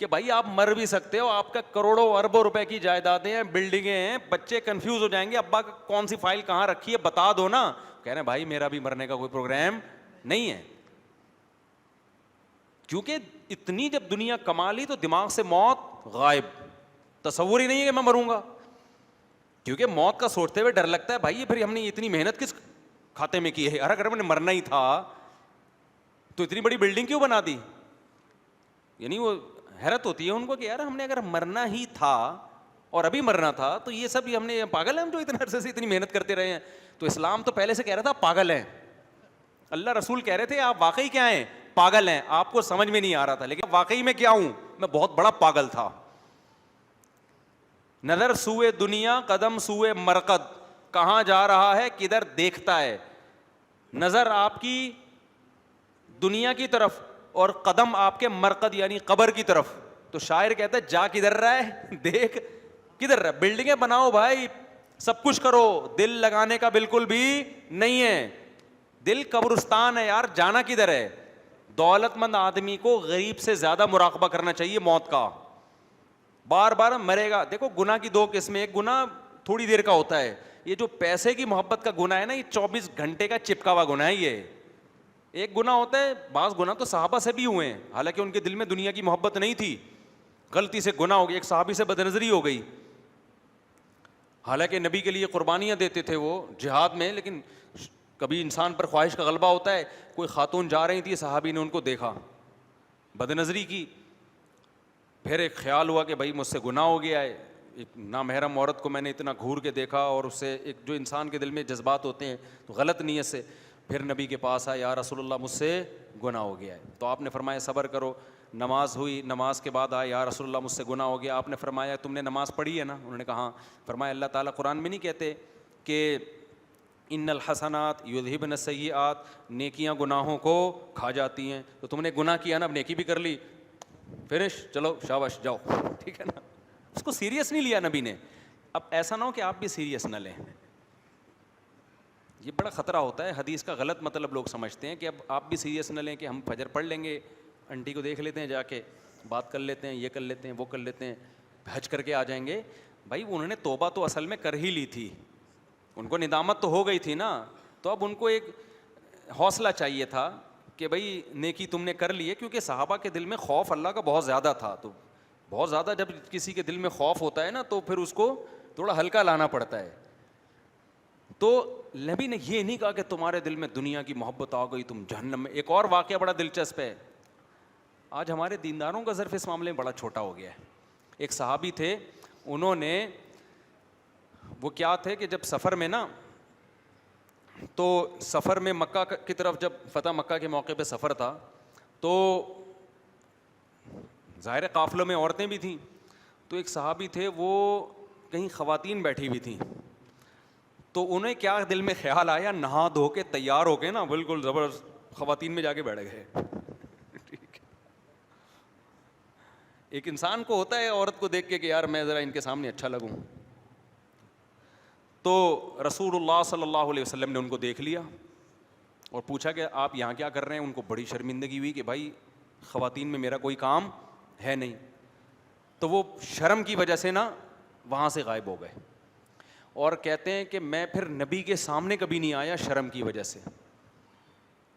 کہ بھائی آپ مر بھی سکتے ہو, آپ کا کروڑوں اربوں روپے کی جائیدادیں ہیں, بلڈنگیں ہیں, بچے کنفیوز ہو جائیں گے ابا کون سی فائل کہاں رکھی ہے بتا دو نا. کہہ رہے ہیں بھائی میرا بھی مرنے کا کوئی پروگرام نہیں ہے. کیونکہ اتنی جب دنیا کما لی تو دماغ سے موت غائب, تصور ہی نہیں ہے کہ میں مروں گا. کیونکہ موت کا سوچتے ہوئے ڈر لگتا ہے بھائی پھر ہم نے اتنی محنت کس کھاتے میں کی ہے, اگر ہم نے مرنا ہی تھا تو اتنی بڑی بلڈنگ کیوں بنا دی. یعنی وہ حیرت ہوتی ہے ان کو کہ یار ہم نے اگر مرنا ہی تھا اور ابھی مرنا تھا تو یہ سب ہم نے پاگل ہیں ہم جو اتنے عرصے سے اتنی محنت کرتے رہے ہیں. تو اسلام تو پہلے سے کہہ رہا تھا پاگل ہیں, اللہ رسول کہہ رہے تھے آپ واقعی کیا ہیں, پاگل ہیں. آپ کو سمجھ میں نہیں آ رہا تھا, لیکن واقعی میں کیا ہوں, میں بہت بڑا پاگل تھا. نظر سوئے دنیا قدم سوئے مرقد, کہاں جا رہا ہے کدھر دیکھتا ہے. نظر آپ کی دنیا کی طرف اور قدم آپ کے مرقد یعنی قبر کی طرف. تو شاعر کہتا ہے جا کدھر رہا ہے, دیکھ کدھر رہا ہے. بلڈنگیں بناؤ بھائی, سب کچھ کرو, دل لگانے کا بالکل بھی نہیں ہے. دل قبرستان ہے یار, جانا کدھر ہے. دولت مند آدمی کو غریب سے زیادہ مراقبہ کرنا چاہیے موت کا, بار بار مرے گا. دیکھو گناہ کی دو قسمیں, ایک گناہ تھوڑی دیر کا ہوتا ہے, یہ جو پیسے کی محبت کا گناہ ہے نا, یہ 24 گھنٹے کا چپکا ہوا گناہ ہے. یہ ایک گناہ ہوتا ہے, بعض گناہ تو صحابہ سے بھی ہوئے ہیں حالانکہ ان کے دل میں دنیا کی محبت نہیں تھی, غلطی سے گناہ ہو گیا. ایک صحابی سے بدنظری ہو گئی, حالانکہ نبی کے لیے قربانیاں دیتے تھے وہ جہاد میں, لیکن کبھی انسان پر خواہش کا غلبہ ہوتا ہے. کوئی خاتون جا رہی تھی, صحابی نے ان کو دیکھا, بدنظری کی, پھر ایک خیال ہوا کہ بھائی مجھ سے گناہ ہو گیا ہے, ایک نامحرم عورت کو میں نے اتنا گھور کے دیکھا, اور اس سے ایک جو انسان کے دل میں جذبات ہوتے ہیں تو غلط نیت سے, پھر نبی کے پاس آیا, یا رسول اللہ مجھ سے گناہ ہو گیا ہے. تو آپ نے فرمایا صبر کرو. نماز ہوئی, نماز کے بعد آیا, یا رسول اللہ مجھ سے گناہ ہو گیا. آپ نے فرمایا تم نے نماز پڑھی ہے نا؟ انہوں نے کہا ہاں. فرمایا اللہ تعالیٰ قرآن میں نہیں کہتے کہ ان الحسنات یذہبن السیئات, نیکیاں گناہوں کو کھا جاتی ہیں. تو تم نے گناہ کیا نا, اب نیکی بھی کر لی, فنش, چلو شاباش جاؤ, ٹھیک ہے نا. اس کو سیریس نہیں لیا نبی نے. اب ایسا نہ ہو کہ آپ بھی سیریس نہ لیں, یہ بڑا خطرہ ہوتا ہے. حدیث کا غلط مطلب لوگ سمجھتے ہیں کہ اب آپ بھی سیریس نہ لیں کہ ہم فجر پڑھ لیں گے, انٹی کو دیکھ لیتے ہیں جا کے, بات کر لیتے ہیں, یہ کر لیتے ہیں, وہ کر لیتے ہیں, حج کر کے آ جائیں گے. بھائی انہوں نے توبہ تو اصل میں کر ہی لی تھی, ان کو ندامت تو ہو گئی تھی نا. تو اب ان کو ایک حوصلہ چاہیے تھا کہ بھائی نیکی تم نے کر لی ہے, کیونکہ صحابہ کے دل میں خوف اللہ کا بہت زیادہ تھا. تو بہت زیادہ جب کسی کے دل میں خوف ہوتا ہے نا تو پھر اس کو تھوڑا ہلکا لانا پڑتا ہے. تو نبی نے یہ نہیں کہا کہ تمہارے دل میں دنیا کی محبت آ گئی تم جہنم میں. ایک اور واقعہ بڑا دلچسپ ہے. آج ہمارے دینداروں کا ظرف اس معاملے میں بڑا چھوٹا ہو گیا ہے. ایک صحابی تھے, انہوں نے, وہ کیا تھے کہ جب سفر میں نا, تو سفر میں مکہ کی طرف, جب فتح مکہ کے موقع پہ سفر تھا, تو ظاہر قافلوں میں عورتیں بھی تھیں. تو ایک صحابی تھے, وہ کہیں خواتین بیٹھی ہوئی تھیں, تو انہیں کیا دل میں خیال آیا, نہا دھو کے تیار ہو کے نا بالکل زبردست خواتین میں جا کے بیٹھ گئے. ایک انسان کو ہوتا ہے عورت کو دیکھ کے کہ یار میں ذرا ان کے سامنے اچھا لگوں. تو رسول اللہ صلی اللہ علیہ وسلم نے ان کو دیکھ لیا اور پوچھا کہ آپ یہاں کیا کر رہے ہیں. ان کو بڑی شرمندگی ہوئی کہ بھائی خواتین میں میرا کوئی کام ہے نہیں. تو وہ شرم کی وجہ سے نا وہاں سے غائب ہو گئے, اور کہتے ہیں کہ میں پھر نبی کے سامنے کبھی نہیں آیا شرم کی وجہ سے.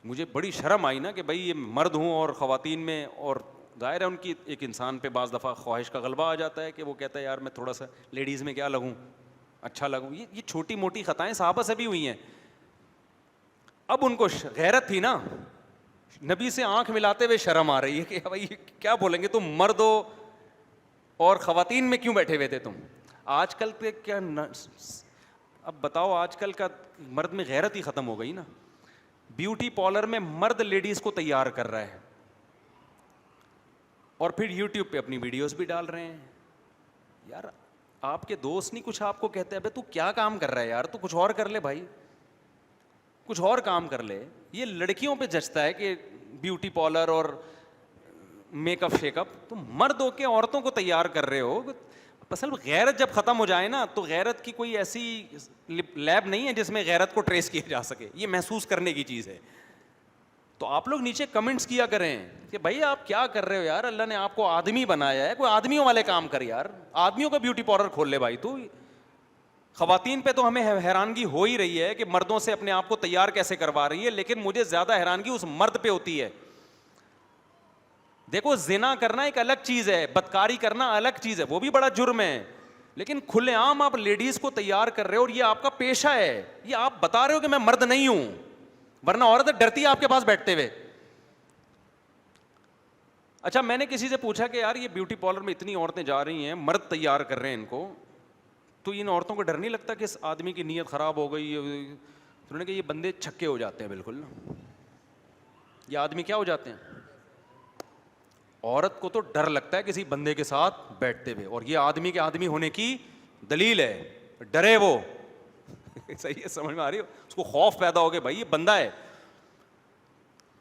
مجھے بڑی شرم آئی نا کہ بھائی یہ مرد ہوں اور خواتین میں, اور ظاہر ہے ان کی ایک انسان پہ بعض دفعہ خواہش کا غلبہ آ جاتا ہے کہ وہ کہتا ہے یار میں تھوڑا سا لیڈیز میں کیا لگوں, اچھا لگوں. یہ چھوٹی موٹی خطائیں صحابہ سے بھی ہوئی ہیں. اب ان کو غیرت تھی نا, نبی سے آنکھ ملاتے ہوئے شرم آ رہی ہے کہ بھائی کیا بولیں گے, تم مرد ہو اور خواتین میں کیوں بیٹھے ہوئے تھے تم. آج کل کے کیا اب بتاؤ, آج کل کا مرد میں غیرت ہی ختم ہو گئی نا. بیوٹی پارلر میں مرد لیڈیز کو تیار کر رہا ہے اور پھر یوٹیوب پہ اپنی ویڈیوز بھی ڈال رہے ہیں. یار آپ کے دوست نہیں کچھ آپ کو کہتے ہیں ابے تو کیا کام کر رہا ہے یار, تو کچھ اور کر لے بھائی, کچھ اور کام کر لے. یہ لڑکیوں پہ جچتا ہے کہ بیوٹی پارلر اور میک اپ شیک اپ, تم مرد ہو کے عورتوں کو تیار کر رہے ہو. اصل غیرت جب ختم ہو جائے نا تو غیرت کی کوئی ایسی لیب نہیں ہے جس میں غیرت کو ٹریس کیا جا سکے, یہ محسوس کرنے کی چیز ہے. تو آپ لوگ نیچے کمنٹس کیا کریں کہ بھائی آپ کیا کر رہے ہو یار, اللہ نے آپ کو آدمی بنایا ہے, کوئی آدمیوں والے کام کر یار, آدمیوں کا بیوٹی پارلر کھول لے بھائی. تو خواتین پہ تو ہمیں حیرانگی ہو ہی رہی ہے کہ مردوں سے اپنے آپ کو تیار کیسے کروا رہی ہے, لیکن مجھے زیادہ حیرانگی اس مرد پہ ہوتی ہے. دیکھو زنا کرنا ایک الگ چیز ہے, بدکاری کرنا الگ چیز ہے, وہ بھی بڑا جرم ہے, لیکن کھلے عام آپ لیڈیز کو تیار کر رہے ہو اور یہ آپ کا پیشہ ہے, یہ آپ بتا رہے ہو کہ میں مرد نہیں ہوں, ورنہ عورت ڈرتی ہے آپ کے پاس بیٹھتے ہوئے. اچھا میں نے کسی سے پوچھا کہ یار یہ بیوٹی پارلر میں اتنی عورتیں جا رہی ہیں, مرد تیار کر رہے ہیں ان کو, تو ان عورتوں کو ڈر نہیں لگتا کہ اس آدمی کی نیت خراب ہو گئی؟ انہوں نے کہا یہ بندے چھکے ہو جاتے ہیں بالکل نا, یہ آدمی کیا ہو جاتے ہیں, عورت کو تو ڈر لگتا ہے کسی بندے کے ساتھ بیٹھتے ہوئے, اور یہ آدمی کے آدمی ہونے کی دلیل ہے, ڈرے وہ. صحیح ہے, سمجھ میں آ رہی ہو, اس کو خوف پیدا ہو گیا بھائی یہ بندہ ہے.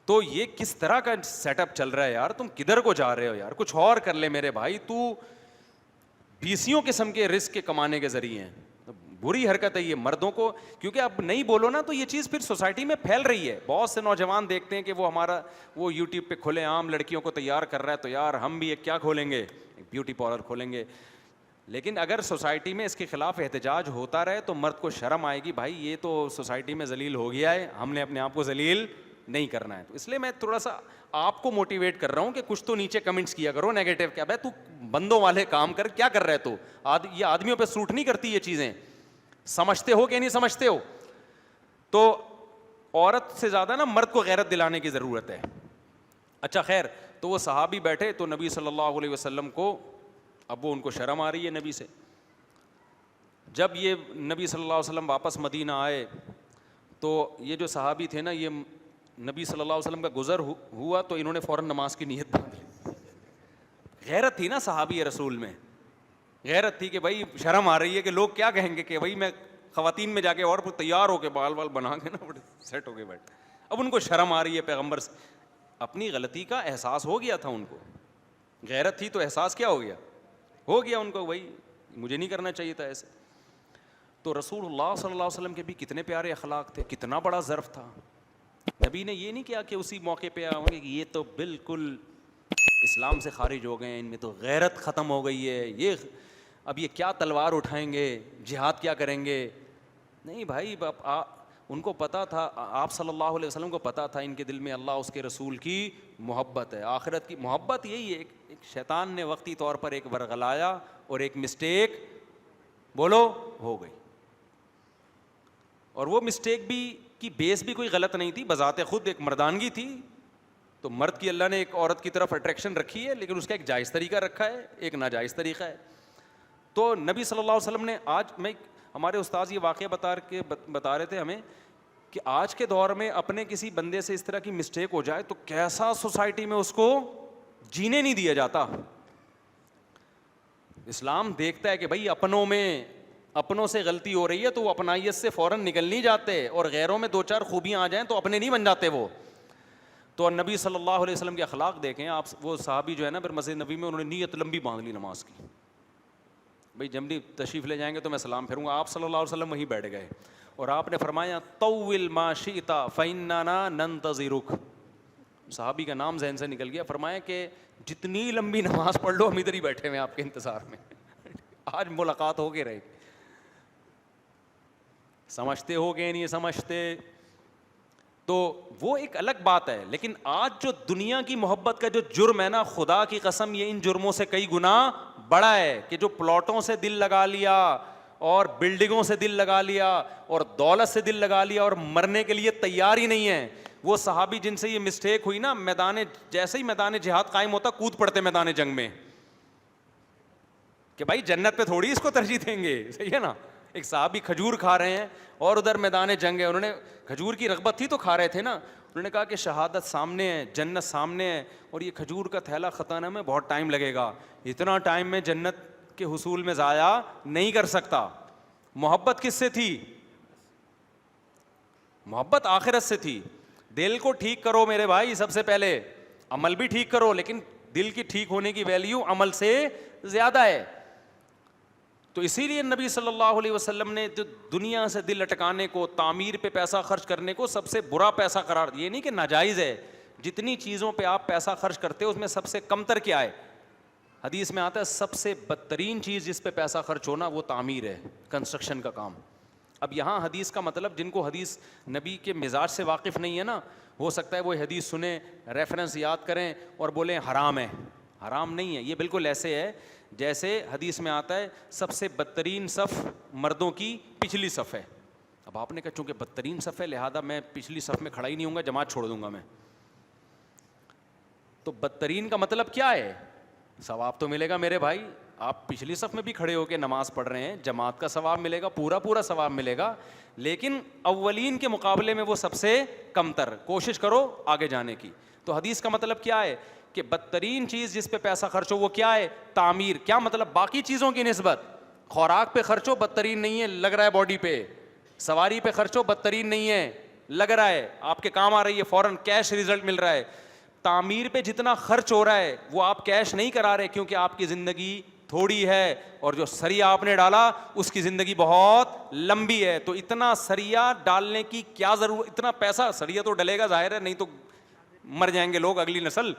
تو یہ کس طرح کا سیٹ اپ چل رہا ہے یار, تم کدھر کو جا رہے ہو یار, کچھ اور کر لے میرے بھائی. تو بیسیوں قسم کے رزق کے کمانے کے ذریعے ہیں, بری حرکت ہے یہ مردوں کو, کیونکہ اب نہیں بولو نا تو یہ چیز پھر سوسائٹی میں پھیل رہی ہے. بہت سے نوجوان دیکھتے ہیں کہ وہ یوٹیوب پہ کھلے عام لڑکیوں کو تیار کر رہا ہے, تو یار ہم بھی ایک کیا کھولیں گے, ایک بیوٹی پارلر کھولیں گے. لیکن اگر سوسائٹی میں اس کے خلاف احتجاج ہوتا رہے تو مرد کو شرم آئے گی, بھائی یہ تو سوسائٹی میں ذلیل ہو گیا ہے, ہم نے اپنے آپ کو ذلیل نہیں کرنا ہے. تو اس لیے میں تھوڑا سا آپ کو موٹیویٹ کر رہا ہوں کہ کچھ تو نیچے کمنٹس کیا کرو نیگیٹو, کیا بھائی تو بندوں والے کام کر, کیا کر رہے تو یہ آدمیوں پہ سوٹ نہیں کرتی یہ چیزیں, سمجھتے ہو کہ نہیں سمجھتے ہو. تو عورت سے زیادہ نا مرد کو غیرت دلانے کی ضرورت ہے. اچھا خیر, تو وہ صحابی بیٹھے تو نبی صلی اللہ علیہ وسلم کو, اب وہ ان کو شرم آ رہی ہے نبی سے. جب یہ نبی صلی اللہ علیہ وسلم واپس مدینہ آئے تو یہ جو صحابی تھے نا, یہ نبی صلی اللہ علیہ وسلم کا گزر ہوا تو انہوں نے فوراً نماز کی نیت باندھ لی. غیرت تھی نا صحابی رسول میں, غیرت تھی کہ بھائی شرم آ رہی ہے کہ لوگ کیا کہیں گے, کہ بھائی میں خواتین میں جا کے اور تیار ہو کے بال وال بنا کے نا سیٹ ہو کے بیٹھ. اب ان کو شرم آ رہی ہے پیغمبر سے, اپنی غلطی کا احساس ہو گیا تھا ان کو, غیرت تھی تو احساس کیا ہو گیا ان کو, بھائی مجھے نہیں کرنا چاہیے تھا ایسے. تو رسول اللہ صلی اللہ علیہ وسلم کے بھی کتنے پیارے اخلاق تھے, کتنا بڑا ظرف تھا. نبی نے یہ نہیں کیا کہ اسی موقع پہ آؤں گے کہ یہ تو بالکل اسلام سے خارج ہو گئے ہیں, ان میں تو غیرت ختم ہو گئی ہے, یہ اب یہ کیا تلوار اٹھائیں گے, جہاد کیا کریں گے. نہیں بھائی, ان کو پتا تھا, آپ صلی اللہ علیہ وسلم کو پتا تھا ان کے دل میں اللہ اس کے رسول کی محبت ہے, آخرت کی محبت. یہی ہے ایک شیطان نے وقتی طور پر ایک ورغلایا اور ایک مسٹیک بولو ہو گئی, اور وہ مسٹیک بھی کی بیس بھی کوئی غلط نہیں تھی, بذات خود ایک مردانگی تھی. تو مرد کی اللہ نے ایک عورت کی طرف اٹریکشن رکھی ہے, لیکن اس کا ایک جائز طریقہ رکھا ہے, ایک ناجائز طریقہ ہے. تو نبی صلی اللہ علیہ وسلم نے, آج میں ہمارے استاذ یہ واقعہ بتا رہے تھے ہمیں کہ آج کے دور میں اپنے کسی بندے سے اس طرح کی مسٹیک ہو جائے تو کیسا سوسائٹی میں اس کو جینے نہیں دیا جاتا. اسلام دیکھتا ہے کہ بھائی اپنوں سے غلطی ہو رہی ہے تو وہ اپنائیت سے فوراً نکل نہیں جاتے, اور غیروں میں دو چار خوبیاں آ جائیں تو اپنے نہیں بن جاتے وہ. تو نبی صلی اللہ علیہ وسلم کے اخلاق دیکھیں آپ. وہ صحابی جو ہے نا پھر مسجد نبی میں انہوں نے نیت لمبی باندھ لی نماز کی, بھائی جب بھی تشریف لے جائیں گے تو میں سلام پھیروں گا. آپ صلی اللہ علیہ وسلم وہیں بیٹھ گئے اور آپ نے فرمایا طول ما شئت فإننا ننتظرک. صحابی کا نام ذہن سے نکل گیا, فرمایا کہ جتنی لمبی نماز پڑھ لو ہم ادھر ہی بیٹھے ہوئے آپ کے انتظار میں, آج ملاقات ہو کے رہے. سمجھتے ہو کہ نہیں سمجھتے, تو وہ ایک الگ بات ہے. لیکن آج جو دنیا کی محبت کا جو جرم ہے نا, خدا کی قسم یہ ان جرموں سے کئی گنا بڑا ہے, کہ جو پلاٹوں سے دل لگا لیا اور بلڈنگوں سے دل لگا لیا اور دولت سے دل لگا لیا اور مرنے کے لیے تیار ہی نہیں ہے. وہ صحابی جن سے یہ مسٹیک ہوئی نا, جیسے ہی میدان جہاد قائم ہوتا کود پڑتے میدان جنگ میں, کہ بھائی جنت پہ تھوڑی اس کو ترجیح دیں گے, صحیح ہے نا. ایک صحابی کھجور کھا رہے ہیں اور ادھر میدان جنگ ہے, انہوں نے کھجور کی رغبت تھی تو کھا رہے تھے نا, انہوں نے کہا کہ شہادت سامنے ہے, جنت سامنے ہے, اور یہ کھجور کا تھیلا ختم میں بہت ٹائم لگے گا, اتنا ٹائم میں جنت کے حصول میں ضائع نہیں کر سکتا. محبت کس سے تھی؟ محبت آخرت سے تھی. دل کو ٹھیک کرو میرے بھائی, سب سے پہلے عمل بھی ٹھیک کرو, لیکن دل کی ٹھیک ہونے کی ویلیو عمل سے زیادہ ہے. تو اسی لیے نبی صلی اللہ علیہ وسلم نے جو دنیا سے دل اٹکانے کو, تعمیر پہ پیسہ خرچ کرنے کو سب سے برا پیسہ قرار, یہ نہیں کہ ناجائز ہے, جتنی چیزوں پہ آپ پیسہ خرچ کرتے ہو اس میں سب سے کم تر کیا ہے؟ حدیث میں آتا ہے سب سے بدترین چیز جس پہ پیسہ خرچ ہونا وہ تعمیر ہے, کنسٹرکشن کا کام. اب یہاں حدیث کا مطلب, جن کو حدیث نبی کے مزاج سے واقف نہیں ہے نا, ہو سکتا ہے وہ حدیث سنیں, ریفرنس یاد کریں اور بولیں حرام ہے. حرام نہیں ہے, یہ بالکل ایسے ہے جیسے حدیث میں آتا ہے سب سے بدترین صف مردوں کی پچھلی صف ہے. اب آپ نے کہا چونکہ بدترین صف ہے لہذا میں پچھلی صف میں کھڑا ہی نہیں ہوں گا, جماعت چھوڑ دوں گا میں. تو بدترین کا مطلب کیا ہے؟ ثواب تو ملے گا میرے بھائی, آپ پچھلی صف میں بھی کھڑے ہو کے نماز پڑھ رہے ہیں, جماعت کا ثواب ملے گا, پورا ثواب ملے گا, لیکن اولین کے مقابلے میں وہ سب سے کم تر. کوشش کرو آگے جانے کی. تو حدیث کا مطلب کیا ہے کہ بدترین چیز جس پہ پیسہ خرچ ہو وہ کیا ہے؟ تعمیر. کیا مطلب؟ باقی چیزوں کی نسبت. خوراک پہ خرچو بدترین نہیں ہے, لگ رہا ہے باڈی پہ. سواری پہ خرچو بدترین نہیں ہے, لگ رہا ہے آپ کے کام آ رہی ہے, فوراً کیش ریزلٹ مل رہا ہے. تعمیر پہ جتنا خرچ ہو رہا ہے وہ آپ کیش نہیں کرا رہے, کیونکہ آپ کی زندگی تھوڑی ہے اور جو سریا آپ نے ڈالا اس کی زندگی بہت لمبی ہے. تو اتنا سریا ڈالنے کی کیا ضرورت؟ اتنا پیسہ سریا تو ڈلے گا ظاہر ہے, نہیں تو مر جائیں گے لوگ, اگلی نسل.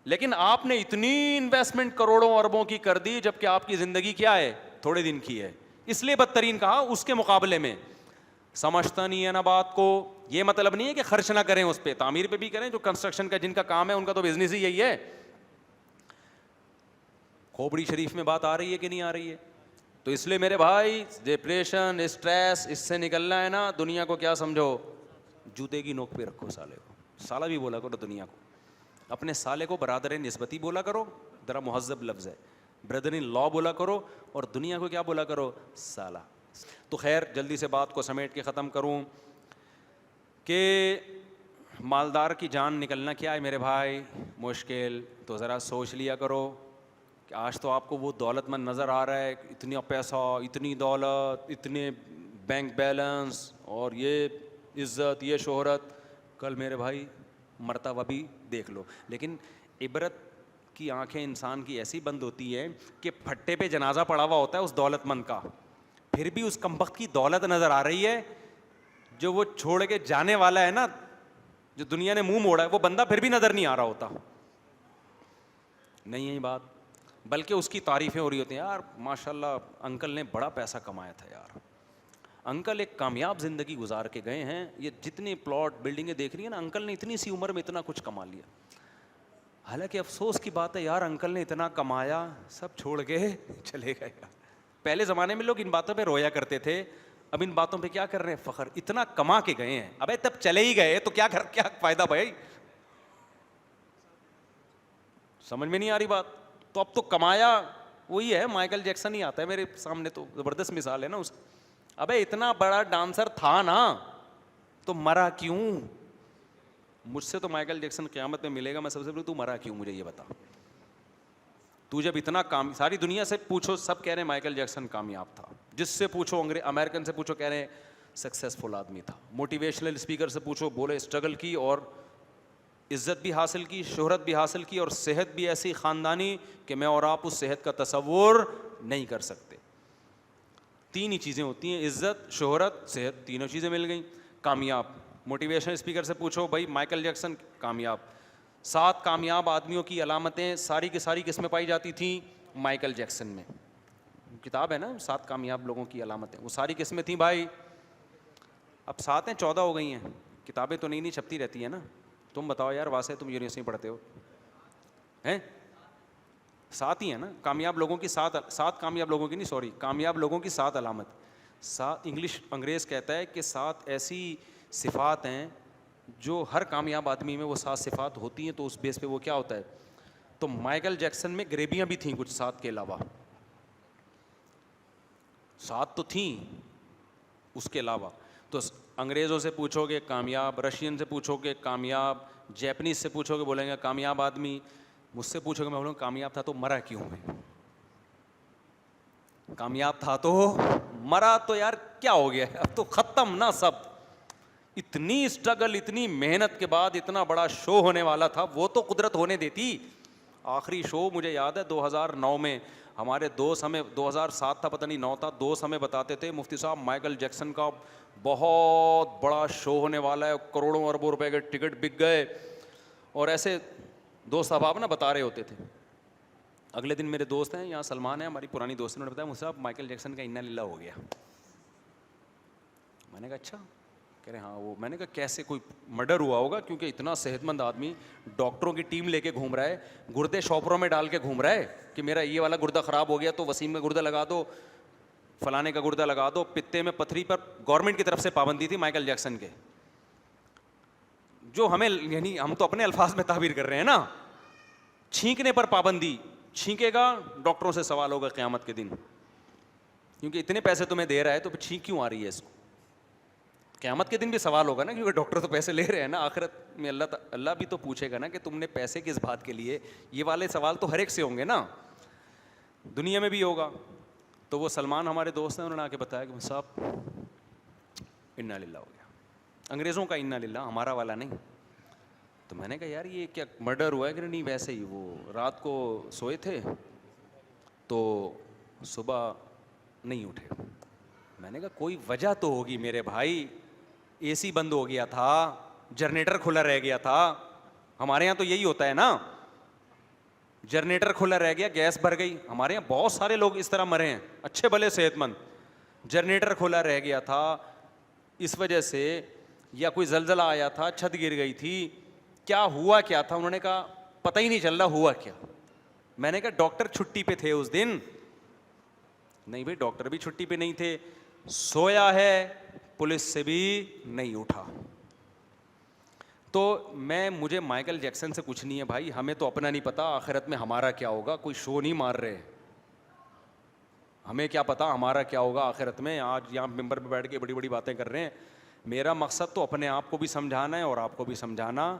لیکن آپ نے اتنی انویسٹمنٹ کروڑوں اربوں کی کر دی جبکہ آپ کی زندگی کیا ہے؟ تھوڑے دن کی ہے. اس لیے بدترین کہا اس کے مقابلے میں. سمجھتا نہیں ہے نا بات کو. یہ مطلب نہیں ہے کہ خرچ نہ کریں اس پہ, تعمیر پہ بھی کریں. جو کنسٹرکشن کا جن کا کام ہے ان کا تو بزنس ہی یہی ہے. کھوپڑی شریف میں بات آ رہی ہے کہ نہیں آ رہی ہے؟ تو اس لیے میرے بھائی ڈپریشن, اسٹریس, اس سے نکلنا ہے نا, دنیا کو کیا سمجھو, جوتے کی نوک پہ رکھو سالے کو. سالہ بھی بولا کرو دنیا کو, اپنے سالے کو برادر نسبتی بولا کرو, ذرا مہذب لفظ ہے, بردر ان لا بولا کرو, اور دنیا کو کیا بولا کرو؟ سالہ. تو خیر جلدی سے بات کو سمیٹ کے ختم کروں کہ مالدار کی جان نکلنا کیا ہے میرے بھائی؟ مشکل. تو ذرا سوچ لیا کرو کہ آج تو آپ کو وہ دولت مند نظر آ رہا ہے, اتنا پیسہ, اتنی دولت, اتنے بینک بیلنس اور یہ عزت, یہ شہرت. کل میرے بھائی مرتبہ بھی دیکھ لو. لیکن عبرت کی آنکھیں انسان کی ایسی بند ہوتی ہے کہ پھٹے پہ جنازہ پڑا ہوا ہوتا ہے اس دولت مند کا, پھر بھی اس کمبخت کی دولت نظر آ رہی ہے. جو وہ چھوڑ کے جانے والا ہے نا, جو دنیا نے منہ موڑا ہے, وہ بندہ پھر بھی نظر نہیں آ رہا ہوتا. نہیں ہے بات, بلکہ اس کی تعریفیں ہو رہی ہوتی ہیں. یار ماشاء اللہ انکل نے بڑا پیسہ کمایا تھا یار, انکل ایک کامیاب زندگی گزار کے گئے ہیں, یہ جتنے پلاٹ بلڈنگیں دیکھ رہی ہیں نا, انکل نے اتنی سی عمر میں اتنا کچھ کما لیا. حالانکہ افسوس کی بات ہے یار, انکل نے اتنا کمایا, سب چھوڑ کے چلے گئے. پہلے زمانے میں لوگ ان باتوں پہ رویا کرتے تھے, اب ان باتوں پہ کیا کر رہے ہیں؟ فخر. اتنا کما کے گئے ہیں, ابے تب چلے ہی گئے تو کیا فائدہ بھائی؟ سمجھ میں نہیں آ رہی بات. تو اب تو کمایا وہی ہے, مائیکل جیکسن ہی آتا ہے میرے سامنے, تو زبردست مثال ہے نا اس. ابے اتنا بڑا ڈانسر تھا نا, تو مرا کیوں؟ مجھ سے تو مائیکل جیکسن قیامت میں ملے گا, میں سب سے پہلے تو مرا کیوں مجھے یہ بتا. تو جب اتنا ساری دنیا سے پوچھو, سب کہہ رہے ہیں مائیکل جیکسن کامیاب تھا. جس سے پوچھو, امریکن سے پوچھو, کہہ رہے ہیں سکسیسفل آدمی تھا. موٹیویشنل اسپیکر سے پوچھو, بولے اسٹرگل کی اور عزت بھی حاصل کی, شہرت بھی حاصل کی, اور صحت بھی ایسی خاندانی کہ میں اور آپ اس صحت کا تصور نہیں کر سکتے. تین ہی چیزیں ہوتی ہیں, عزت, شہرت, صحت, تینوں چیزیں مل گئیں, کامیاب. موٹیویشنل اسپیکر سے پوچھو بھائی مائیکل جیکسن کامیاب. 7 کامیاب آدمیوں کی علامتیں ساری کی ساری کس میں پائی جاتی تھیں؟ مائیکل جیکسن میں. کتاب ہے نا 7 کامیاب لوگوں کی علامتیں, وہ ساری کس میں تھیں بھائی؟ اب 7 ہیں, 14 ہو گئی ہیں. کتابیں تو نئی چھپتی رہتی ہیں نا. تم بتاؤ یار, واسطے تم یونیورسٹی پڑھتے ہو ہیں, 7 ہی ہیں نا کامیاب لوگوں کی. 7 کامیاب لوگوں کی نہیں, سوری, کامیاب لوگوں کی 7 علامت. 7 انگریز کہتا ہے کہ 7 ایسی صفات ہیں جو ہر کامیاب آدمی میں وہ 7 صفات ہوتی ہیں, تو اس بیس پہ وہ کیا ہوتا ہے. تو مائیکل جیکسن میں غریبیاں بھی تھیں کچھ 7 کے علاوہ. 7 تو تھیں اس کے علاوہ. تو انگریزوں سے پوچھو گے کامیاب, رشین سے پوچھو گے کامیاب, جیپنیز سے پوچھو گے بولیں گے کامیاب آدمی, مجھ سے پوچھو گے میں بولوں گا کامیاب تھا تو مرا کیوں ہے. کامیاب تھا تو مرا تو یار کیا ہو گیا, اب تو ختم نا سب. اتنی اسٹرگل, اتنی محنت کے بعد اتنا بڑا شو ہونے والا تھا, وہ تو قدرت ہونے دیتی. آخری شو مجھے یاد ہے 2009 میں ہمارے دوست, ہمیں 2007 تھا پتہ نہیں 9 تھا, دوست ہمیں بتاتے تھے مفتی صاحب مائیکل جیکسن کا بہت بڑا شو ہونے والا ہے, کروڑوں اربوں روپے کے ٹکٹ بک گئے. اور ایسے دوست احباب نا بتا رہے ہوتے تھے. اگلے دن میرے دوست ہیں یہاں سلمان ہیں, ہماری پرانی دوست, انہوں نے بتایا مجھے صاحب مائیکل جیکسن کا انا للہ ہو گیا. میں نے کہا اچھا, کہہ رہے ہاں وہ. میں نے کہا کیسے, کوئی مرڈر ہوا ہوگا کیونکہ اتنا صحت مند آدمی ڈاکٹروں کی ٹیم لے کے گھوم رہا ہے, گردے شاپروں میں ڈال کے گھوم رہا ہے کہ میرا یہ والا گردہ خراب ہو گیا تو وسیم کا گردہ لگا دو, فلانے کا گردہ لگا دو. پتے میں پتھری پر گورنمنٹ کی طرف سے پابندی تھی مائیکل جیکسن کے, جو ہمیں یعنی ہم تو اپنے الفاظ میں تعبیر کر رہے ہیں نا. چھینکنے پر پابندی, چھینکے گا ڈاکٹروں سے سوال ہوگا قیامت کے دن, کیونکہ اتنے پیسے تمہیں دے رہا ہے تو پھر چھینک کیوں آ رہی ہے اس کو. قیامت کے دن بھی سوال ہوگا نا, کیونکہ ڈاکٹر تو پیسے لے رہے ہیں نا. آخرت میں اللہ بھی تو پوچھے گا نا کہ تم نے پیسے کس بات کے لیے. یہ والے سوال تو ہر ایک سے ہوں گے نا, دنیا میں بھی ہوگا. تو وہ سلمان ہمارے دوست ہیں, انہوں نے آ کے بتایا کہ صاحب انا للہ ہو گیا. انگریزوں کا انا للہ, ہمارا والا نہیں. تو میں نے کہا یار یہ کیا مرڈر ہوا ہے کہ نہیں. ویسے ہی وہ رات کو سوئے تھے تو صبح نہیں اٹھے. میں نے کہا کوئی وجہ تو ہوگی میرے بھائی, اے سی بند ہو گیا تھا, جنریٹر کھلا رہ گیا تھا. ہمارے یہاں تو یہی ہوتا ہے نا, جنریٹر کھلا رہ گیا, گیس بھر گئی. ہمارے یہاں بہت سارے لوگ اس طرح مرے ہیں, اچھے بھلے صحت مند, جنریٹر کھلا رہ گیا تھا اس وجہ سے, یا کوئی زلزلہ آیا تھا, چھت گر گئی تھی, کیا ہوا کیا تھا. انہوں نے کہا پتہ ہی نہیں چل رہا ہوا کیا. میں نے کہا ڈاکٹر چھٹی پہ تھے اس دن. نہیں بھائی ڈاکٹر بھی چھٹی پہ نہیں تھے, سویا ہے, پولیس سے بھی نہیں اٹھا. تو مجھے مائیکل جیکسن سے کچھ نہیں ہے بھائی, ہمیں تو اپنا نہیں پتا آخرت میں ہمارا کیا ہوگا. کوئی شو نہیں مار رہے, ہمیں کیا پتا ہمارا کیا ہوگا آخرت میں. آج یہاں ممبر پہ بیٹھ کے بڑی بڑی باتیں کر رہے ہیں. میرا مقصد تو اپنے آپ کو بھی سمجھانا ہے اور آپ کو بھی سمجھانا.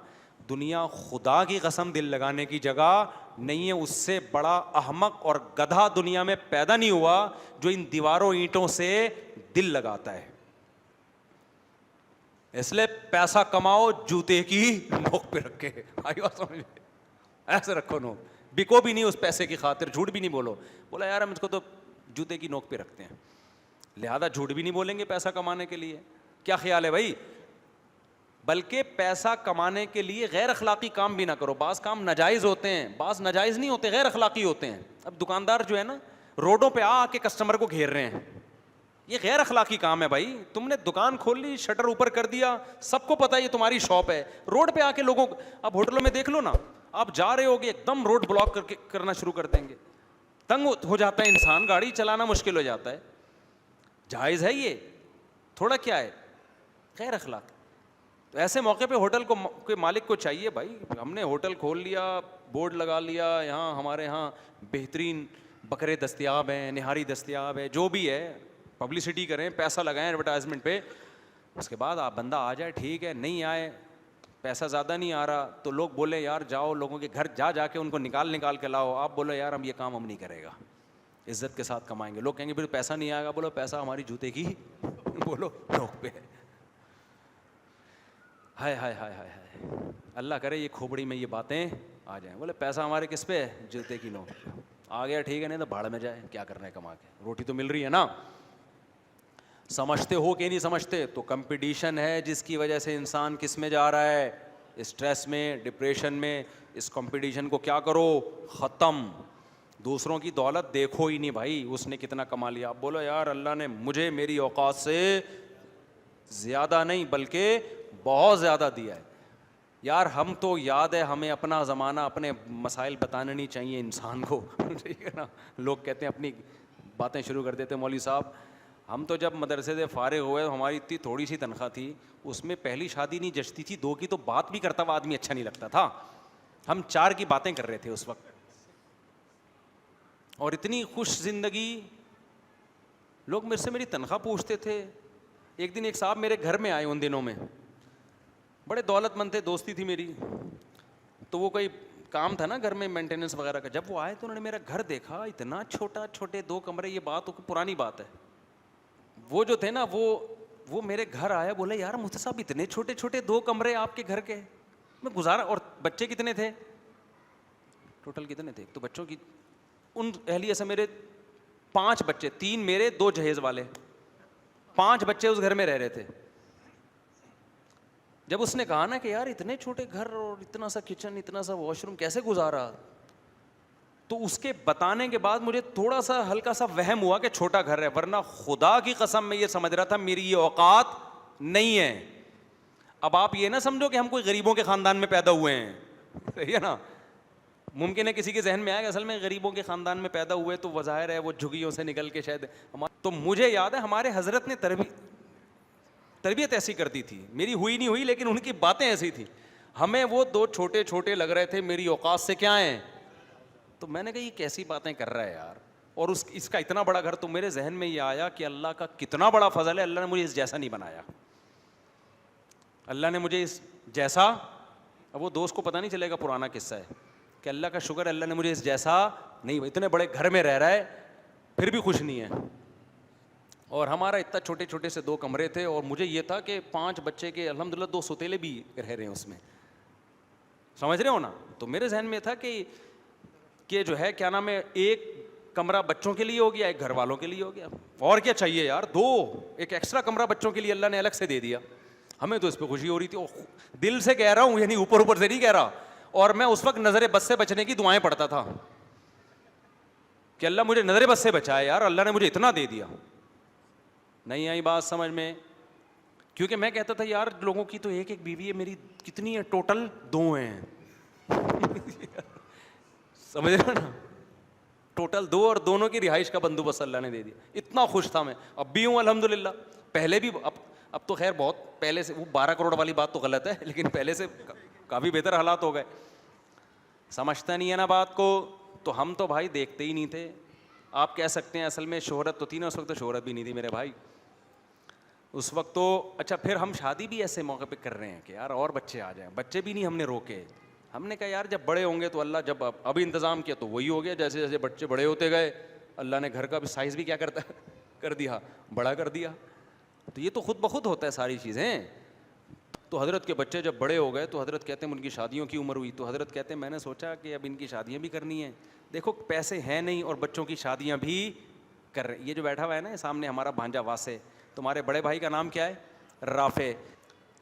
دنیا خدا کی قسم دل لگانے کی جگہ نہیں ہے. اس سے بڑا احمق اور گدھا دنیا میں پیدا نہیں ہوا جو ان دیواروں اینٹوں سے دل لگاتا ہے. اس لیے پیسہ کماؤ جوتے کی نوک پہ رکھ کے, آئی بات سمجھ, ایسے رکھو نوک, بکو بھی نہیں اس پیسے کی خاطر, جھوٹ بھی نہیں بولو. بولا یار ہم اس کو تو جوتے کی نوک پہ رکھتے ہیں, لہذا جھوٹ بھی نہیں بولیں گے پیسہ کمانے کے لیے. کیا خیال ہے بھائی؟ بلکہ پیسہ کمانے کے لیے غیر اخلاقی کام بھی نہ کرو. بعض کام ناجائز ہوتے ہیں, بعض ناجائز نہیں ہوتے, غیر اخلاقی ہوتے ہیں. اب دکاندار جو ہے نا روڈوں پہ آ کے کسٹمر کو گھیر رہے ہیں, یہ غیر اخلاقی کام ہے بھائی. تم نے دکان کھول لی, شٹر اوپر کر دیا, سب کو پتا یہ تمہاری شاپ ہے, روڈ پہ آ کے لوگوں. اب ہوٹلوں میں دیکھ لو نا, آپ جا رہے ہوگے ایک دم روڈ بلاک کرنا شروع کر دیں گے, تنگ ہو جاتا ہے انسان, گاڑی چلانا مشکل ہو جاتا ہے. جائز ہے یہ تھوڑا, کیا ہے غیر اخلاق. تو ایسے موقع پہ ہوٹل کے مالک کو چاہیے بھائی, ہم نے ہوٹل کھول لیا, بورڈ لگا لیا, یہاں ہمارے یہاں بہترین بکرے دستیاب ہیں, نہاری دستیاب ہے, جو بھی ہے پبلسٹی کریں, پیسہ لگائیں ایڈورٹائزمنٹ پہ. اس کے بعد آپ بندہ آ جائے ٹھیک ہے, نہیں آئے, پیسہ زیادہ نہیں آ رہا تو لوگ بولے یار جاؤ لوگوں کے گھر جا کے ان کو نکال کے لاؤ. آپ بولو یار ہم یہ کام ہم نہیں کرے گا, عزت کے ساتھ کمائیں گے. لوگ کہیں گے پھر پیسہ نہیں آئے گا. بولو پیسہ ہماری جوتے کی بولو نوک پہ. ہائے ہائے ہائے ہائے ہائے, اللہ کرے یہ کھوپڑی میں یہ باتیں آ جائیں. بولے پیسہ ہمارے کس پہ ہے, جوتے کی نوک پہ. آ گیا ٹھیک ہے, نہیں تو بھاڑ میں جائے, کیا کرنا ہے کما کے, روٹی تو مل رہی ہے نا. سمجھتے ہو کہ نہیں سمجھتے؟ تو کمپٹیشن ہے جس کی وجہ سے انسان کس میں جا رہا ہے, اسٹریس میں, ڈپریشن میں. اس کمپٹیشن کو کیا کرو, ختم. دوسروں کی دولت دیکھو ہی نہیں بھائی, اس نے کتنا کما لیا. آپ بولو یار اللہ نے مجھے میری اوقات سے زیادہ نہیں بلکہ بہت زیادہ دیا ہے. یار ہم تو یاد ہے ہمیں اپنا زمانہ, اپنے مسائل بتانے نہیں چاہیے انسان کو, ٹھیک ہے نا. لوگ کہتے ہیں اپنی باتیں شروع کر دیتے, مولوی صاحب ہم تو جب مدرسے سے فارغ ہوئے ہماری اتنی تھوڑی سی تنخواہ تھی, اس میں پہلی شادی نہیں جچتی تھی, 2 کی تو بات بھی کرتا ہوا آدمی اچھا نہیں لگتا تھا. ہم 4 کی باتیں کر رہے تھے اس وقت, اور اتنی خوش زندگی. لوگ میرے سے میری تنخواہ پوچھتے تھے. ایک دن ایک صاحب میرے گھر میں آئے, ان دنوں میں بڑے دولت مند تھے, دوستی تھی میری, تو وہ کوئی کام تھا نا گھر میں مینٹیننس وغیرہ کا. جب وہ آئے تو انہوں نے میرا گھر دیکھا, اتنا چھوٹا, چھوٹے 2 کمرے. یہ بات پرانی بات ہے. وہ جو تھے نا وہ میرے گھر آیا, بولے یار مفتی صاحب اتنے چھوٹے چھوٹے 2 کمرے آپ کے گھر کے میں گزارا. اور بچے کتنے تھے ٹوٹل, کتنے تھے؟ تو بچوں کی ان اہلیہ سے میرے 5 بچے, 3 میرے 2 جہیز والے, 5 بچے اس گھر میں رہ رہے تھے. جب اس نے کہا نا کہ یار اتنے چھوٹے گھر اور اتنا سا کچن, اتنا سا واش روم کیسے گزارا, تو اس کے بتانے کے بعد مجھے تھوڑا سا ہلکا سا وہم ہوا کہ چھوٹا گھر ہے, ورنہ خدا کی قسم میں یہ سمجھ رہا تھا میری یہ اوقات نہیں ہے. اب آپ یہ نہ سمجھو کہ ہم کوئی غریبوں کے خاندان میں پیدا ہوئے ہیں, صحیح ہے نا. ممکن ہے کسی کے ذہن میں آئے کہ اصل میں غریبوں کے خاندان میں پیدا ہوئے تو وظاہر ہے وہ جھگیوں سے نکل کے شاید. تو مجھے یاد ہے ہمارے حضرت نے تربیت ایسی کر دی تھی, میری ہوئی نہیں ہوئی لیکن ان کی باتیں ایسی تھیں. ہمیں وہ 2 چھوٹے چھوٹے لگ رہے تھے, میری اوقات سے کیا ہیں. تو میں نے کہا یہ کیسی باتیں کر رہا ہے یار, اور اس کا اتنا بڑا گھر. تو میرے ذہن میں یہ آیا کہ اللہ کا کتنا بڑا فضل ہے, اللہ نے مجھے اس جیسا نہیں بنایا. اللہ نے مجھے اس جیسا, اب وہ دوست کو پتہ نہیں چلے گا پرانا قصہ ہے کہ اللہ کا شکر ہے اللہ نے مجھے اس جیسا نہیں. اتنے بڑے گھر میں رہ رہا ہے پھر بھی خوش نہیں ہے. اور ہمارا اتنا چھوٹے چھوٹے سے 2 کمرے تھے, اور مجھے یہ تھا کہ 5 بچے کے الحمدللہ 2 ستیلے بھی رہ رہے ہیں اس میں, سمجھ رہے ہو نا. تو میرے ذہن میں تھا کہ جو ہے کیا نام ہے, ایک کمرہ بچوں کے لیے ہو گیا, ایک گھر والوں کے لیے ہو گیا, اور کیا چاہیے یار. 2 ایک ایکسٹرا کمرہ بچوں کے لیے اللہ نے الگ سے دے دیا. ہمیں تو اس پہ خوشی ہو رہی تھی, دل سے کہہ رہا ہوں, یعنی اوپر سے نہیں کہہ رہا. اور میں اس وقت نظر بد سے بچنے کی دعائیں پڑھتا تھا کہ اللہ مجھے نظر بد سے بچائے یار, اللہ نے مجھے اتنا دے دیا. نہیں آئی بات سمجھ میں, کیونکہ میں کہتا تھا یار لوگوں کی تو ایک بیوی ہے, میری کتنی ہے ٹوٹل 2 ہیں. سمجھ رہے ہو نا, ٹوٹل 2, اور دونوں کی رہائش کا بندوبست اللہ نے دے دیا. اتنا خوش تھا میں, اب بھی ہوں الحمدللہ. پہلے بھی, اب تو خیر بہت پہلے سے, وہ 12 کروڑ والی بات تو غلط ہے, لیکن پہلے سے کافی بہتر حالات ہو گئے. سمجھتا نہیں ہے نا بات کو. تو ہم تو بھائی دیکھتے ہی نہیں تھے. آپ کہہ سکتے ہیں اصل میں شہرت تو تھی نا اس وقت, تو شہرت بھی نہیں تھی میرے بھائی اس وقت تو. اچھا پھر ہم شادی بھی ایسے موقع پہ کر رہے ہیں کہ یار اور بچے آ جائیں. بچے بھی نہیں ہم نے روکے, ہم نے کہا یار جب بڑے ہوں گے تو اللہ, جب ابھی انتظام کیا تو وہی ہو گیا. جیسے جیسے بچے بڑے ہوتے گئے اللہ نے گھر کا بھی سائز بھی کیا کرتا کر دیا, بڑا کر دیا. تو یہ تو خود بخود ہوتا ہے ساری چیزیں. تو حضرت کے بچے جب بڑے ہو گئے تو حضرت کہتے ہیں ان کی شادیوں کی عمر ہوئی, تو حضرت کہتے ہیں میں نے سوچا کہ اب ان کی شادیاں بھی کرنی ہیں. دیکھو پیسے ہیں نہیں اور بچوں کی شادیاں بھی کر رہے. یہ جو بیٹھا ہوا ہے نا سامنے ہمارا بھانجا واسے, تمہارے بڑے بھائی کا نام کیا ہے؟ رافع.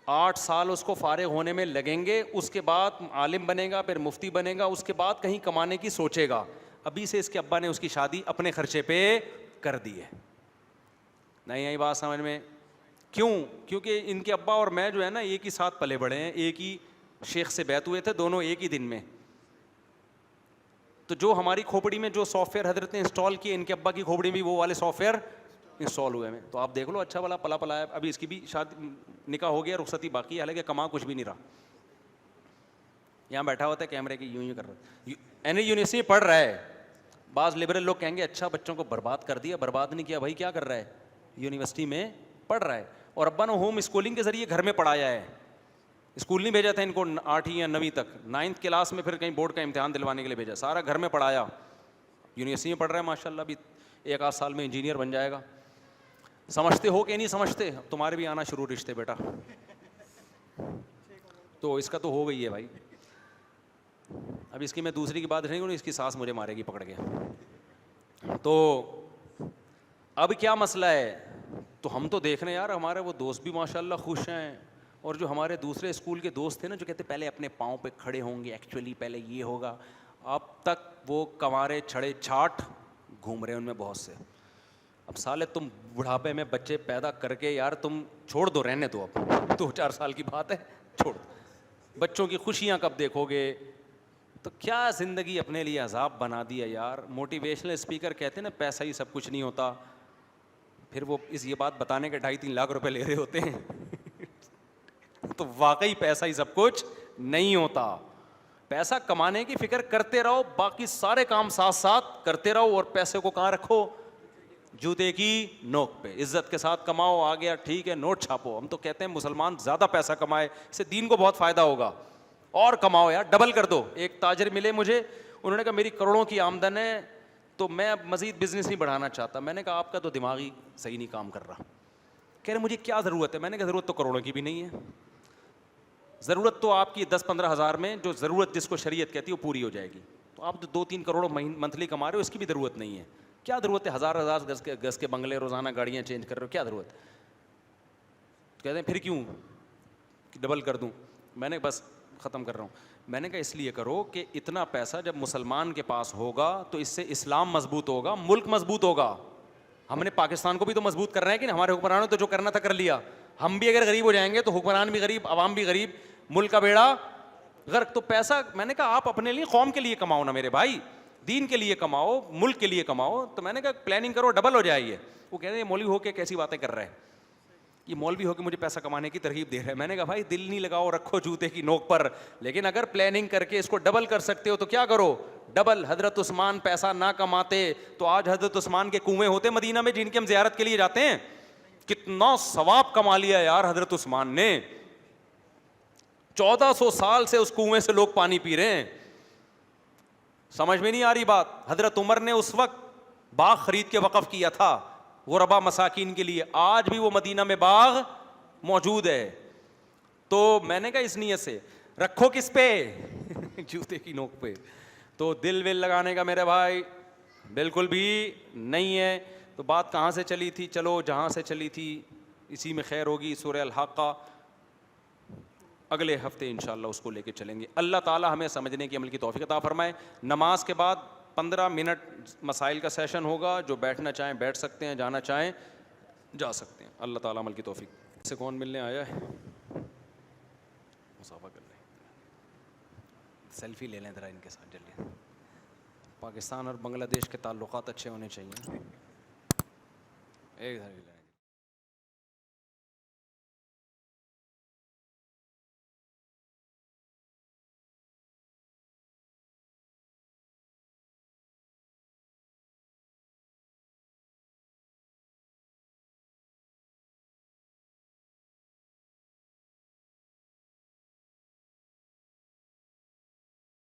8 سال اس کو فارغ ہونے میں لگیں گے, اس کے بعد عالم بنے گا, پھر مفتی بنے گا, اس کے بعد کہیں کمانے کی سوچے گا. ابھی سے اس کے ابا نے اس کی شادی اپنے خرچے پہ کر دی ہے. نہیں آئی بات سمجھ میں؟ کیوں؟ کیونکہ ان کے ابا اور میں جو ہے نا ایک ہی ساتھ پلے بڑے ہیں, ایک ہی شیخ سے بیعت ہوئے تھے, دونوں ایک ہی دن میں. تو جو ہماری کھوپڑی میں جو سافٹ ویئر حضرت نے انسٹال کیے, ان کے ابا کی کھوپڑی میں وہ والے سافٹ ویئر انسٹال ہوئے ہیں. تو آپ دیکھ لو اچھا والا پلا پلا ہے. ابھی اس کی بھی شادی نکاح ہو گیا, رخصتی باقی ہے, حالانکہ کما کچھ بھی نہیں رہا. یہاں بیٹھا ہوتا ہے کیمرے کی یوں کر رہا ہے, یونیورسٹی پڑھ رہا ہے. بعض لبرل لوگ کہیں گے اچھا بچوں کو برباد کر دیا. برباد نہیں کیا بھائی, کیا کر رہا ہے؟ یونیورسٹی میں پڑھ رہا ہے. اور ابا نے ہوم اسکولنگ کے ذریعے گھر میں پڑھایا ہے. اسکول نہیں بھیجا تھا ان کو 8ویں یا 9ویں تک, 9th کلاس میں پھر کہیں بورڈ کا امتحان دلوانے کے لیے بھیجا. سارا گھر میں پڑھایا. یونیورسٹی میں پڑھ رہا ہے ماشاء اللہ. ابھی 1 آدھ سال میں انجینئر بن جائے گا. سمجھتے ہو کہ نہیں سمجھتے؟ تمہارے بھی آنا شروع رشتے بیٹا. تو اس کا تو ہو گئی ہے بھائی. اب اس کی میں دوسری کی بات نہیں کروں, اس کی سانس مجھے مارے گی پکڑ کے. تو اب کیا مسئلہ ہے؟ تو ہم تو دیکھ رہے ہیں یار ہمارے وہ دوست بھی ماشاء اللہ خوش ہیں, اور جو ہمارے دوسرے اسکول کے دوست تھے نا جو کہتے پہلے اپنے پاؤں پہ کھڑے ہوں گے, ایکچولی پہلے یہ ہوگا, اب تک وہ کنوارے چھڑے چھاٹ گھوم رہے ہیں ان میں بہت سے. اب سالے تم بڑھاپے میں بچے پیدا کر کے یار تم چھوڑ دو, رہنے دو, اب 2-4 سال کی بات ہے, چھوڑ دو. بچوں کی خوشیاں کب دیکھو گے؟ تو کیا زندگی اپنے لیے عذاب بنا دیا یار. موٹیویشنل اسپیکر کہتے ہیں نا پیسہ ہی سب کچھ نہیں ہوتا, پھر وہ یہ بات بتانے کے 2.5-3 لاکھ روپے لے رہے ہوتے ہیں. تو واقعی پیسہ ہی سب کچھ نہیں ہوتا. پیسہ کمانے کی فکر کرتے رہو, باقی سارے کام ساتھ ساتھ کرتے رہو, اور پیسے کو کہاں رکھو؟ جوتے کی نوک پہ. عزت کے ساتھ کماؤ, آ گیا ٹھیک ہے, نوٹ چھاپو. ہم تو کہتے ہیں مسلمان زیادہ پیسہ کمائے, اس سے دین کو بہت فائدہ ہوگا. اور کماؤ یار, ڈبل کر دو. ایک تاجر ملے مجھے, انہوں نے کہا میری کروڑوں کی آمدن ہے تو میں اب مزید بزنس نہیں بڑھانا چاہتا. میں نے کہا آپ کا تو دماغ ہی صحیح نہیں کام کر رہا. کہہ رہے مجھے کیا ضرورت ہے. میں نے کہا ضرورت تو کروڑوں کی بھی نہیں ہے, ضرورت تو آپ کی 10-15 ہزار میں جو ضرورت جس کو شریعت کہتی ہے وہ پوری ہو جائے گی. تو آپ 2-3 کروڑ منتھلی کما رہے ہو, اس کی بھی ضرورت نہیں ہے. کیا ضرورت ہے ہزار گز کے بنگلے, روزانہ گاڑیاں چینج کر رہے ہو, کیا ضرورت ہے. کہتے ہیں پھر کیوں ڈبل کر دوں. میں نے بس ختم کر رہا ہوں. میں نے کہا اس لیے کرو کہ اتنا پیسہ جب مسلمان کے پاس ہوگا تو اس سے اسلام مضبوط ہوگا, ملک مضبوط ہوگا. ہم نے پاکستان کو بھی تو مضبوط کرنا ہے کہ ہمارے حکمرانوں تو جو کرنا تھا کر لیا. ہم بھی اگر غریب ہو جائیں گے تو حکمران بھی غریب, عوام بھی غریب, ملک کا بیڑا غرق. تو پیسہ میں نے کہا آپ اپنے لیے قوم کے لیے کماؤ نا میرے بھائی, دین کے لیے کماؤ, ملک کے لیے کماؤ. تو میں نے کہا پلاننگ کرو, ڈبل ہو جائے یہ. وہ کہہ رہے ہیں مولوی ہو کے کیسی باتیں کر رہے ہیں, یہ مولوی ہو کے مجھے پیسہ کمانے کی ترغیب دے رہے ہیں. میں نے کہا بھائی دل نہیں لگاؤ, رکھو جوتے کی نوک پر, لیکن اگر پلاننگ کر کے اس کو ڈبل کر سکتے ہو تو کیا کرو, ڈبل. حضرت عثمان پیسہ نہ کماتے تو آج حضرت عثمان کے کنویں ہوتے مدینہ میں جن کی ہم زیارت کے لیے جاتے ہیں. کتنا ثواب کما لیا یار حضرت عثمان نے, 1400 سال سے اس کنویں سے لوگ پانی پی رہے ہیں. سمجھ میں نہیں آ رہی بات. حضرت عمر نے اس وقت باغ خرید کے وقف کیا تھا غربا مساکین کے لیے, آج بھی وہ مدینہ میں باغ موجود ہے. تو میں نے کہا اس نیت سے رکھو کس پہ, جوتے کی نوک پہ. تو دل ول لگانے کا میرے بھائی بالکل بھی نہیں ہے. تو بات کہاں سے چلی تھی, چلو جہاں سے چلی تھی اسی میں خیر ہوگی. سورہ الحاقہ اگلے ہفتے انشاءاللہ اس کو لے کے چلیں گے. اللہ تعالی ہمیں سمجھنے کی عمل کی توفیق عطا فرمائے. نماز کے بعد 15 منٹ مسائل کا سیشن ہوگا, جو بیٹھنا چاہیں بیٹھ سکتے ہیں, جانا چاہیں جا سکتے ہیں. اللہ تعالیٰ عمل کی توفیق. اس سے کون ملنے آیا ہے, مسافہ کر لیں, سیلفی لے لیں ذرا ان کے ساتھ جلدی. پاکستان اور بنگلہ دیش کے تعلقات اچھے ہونے چاہیے. ایک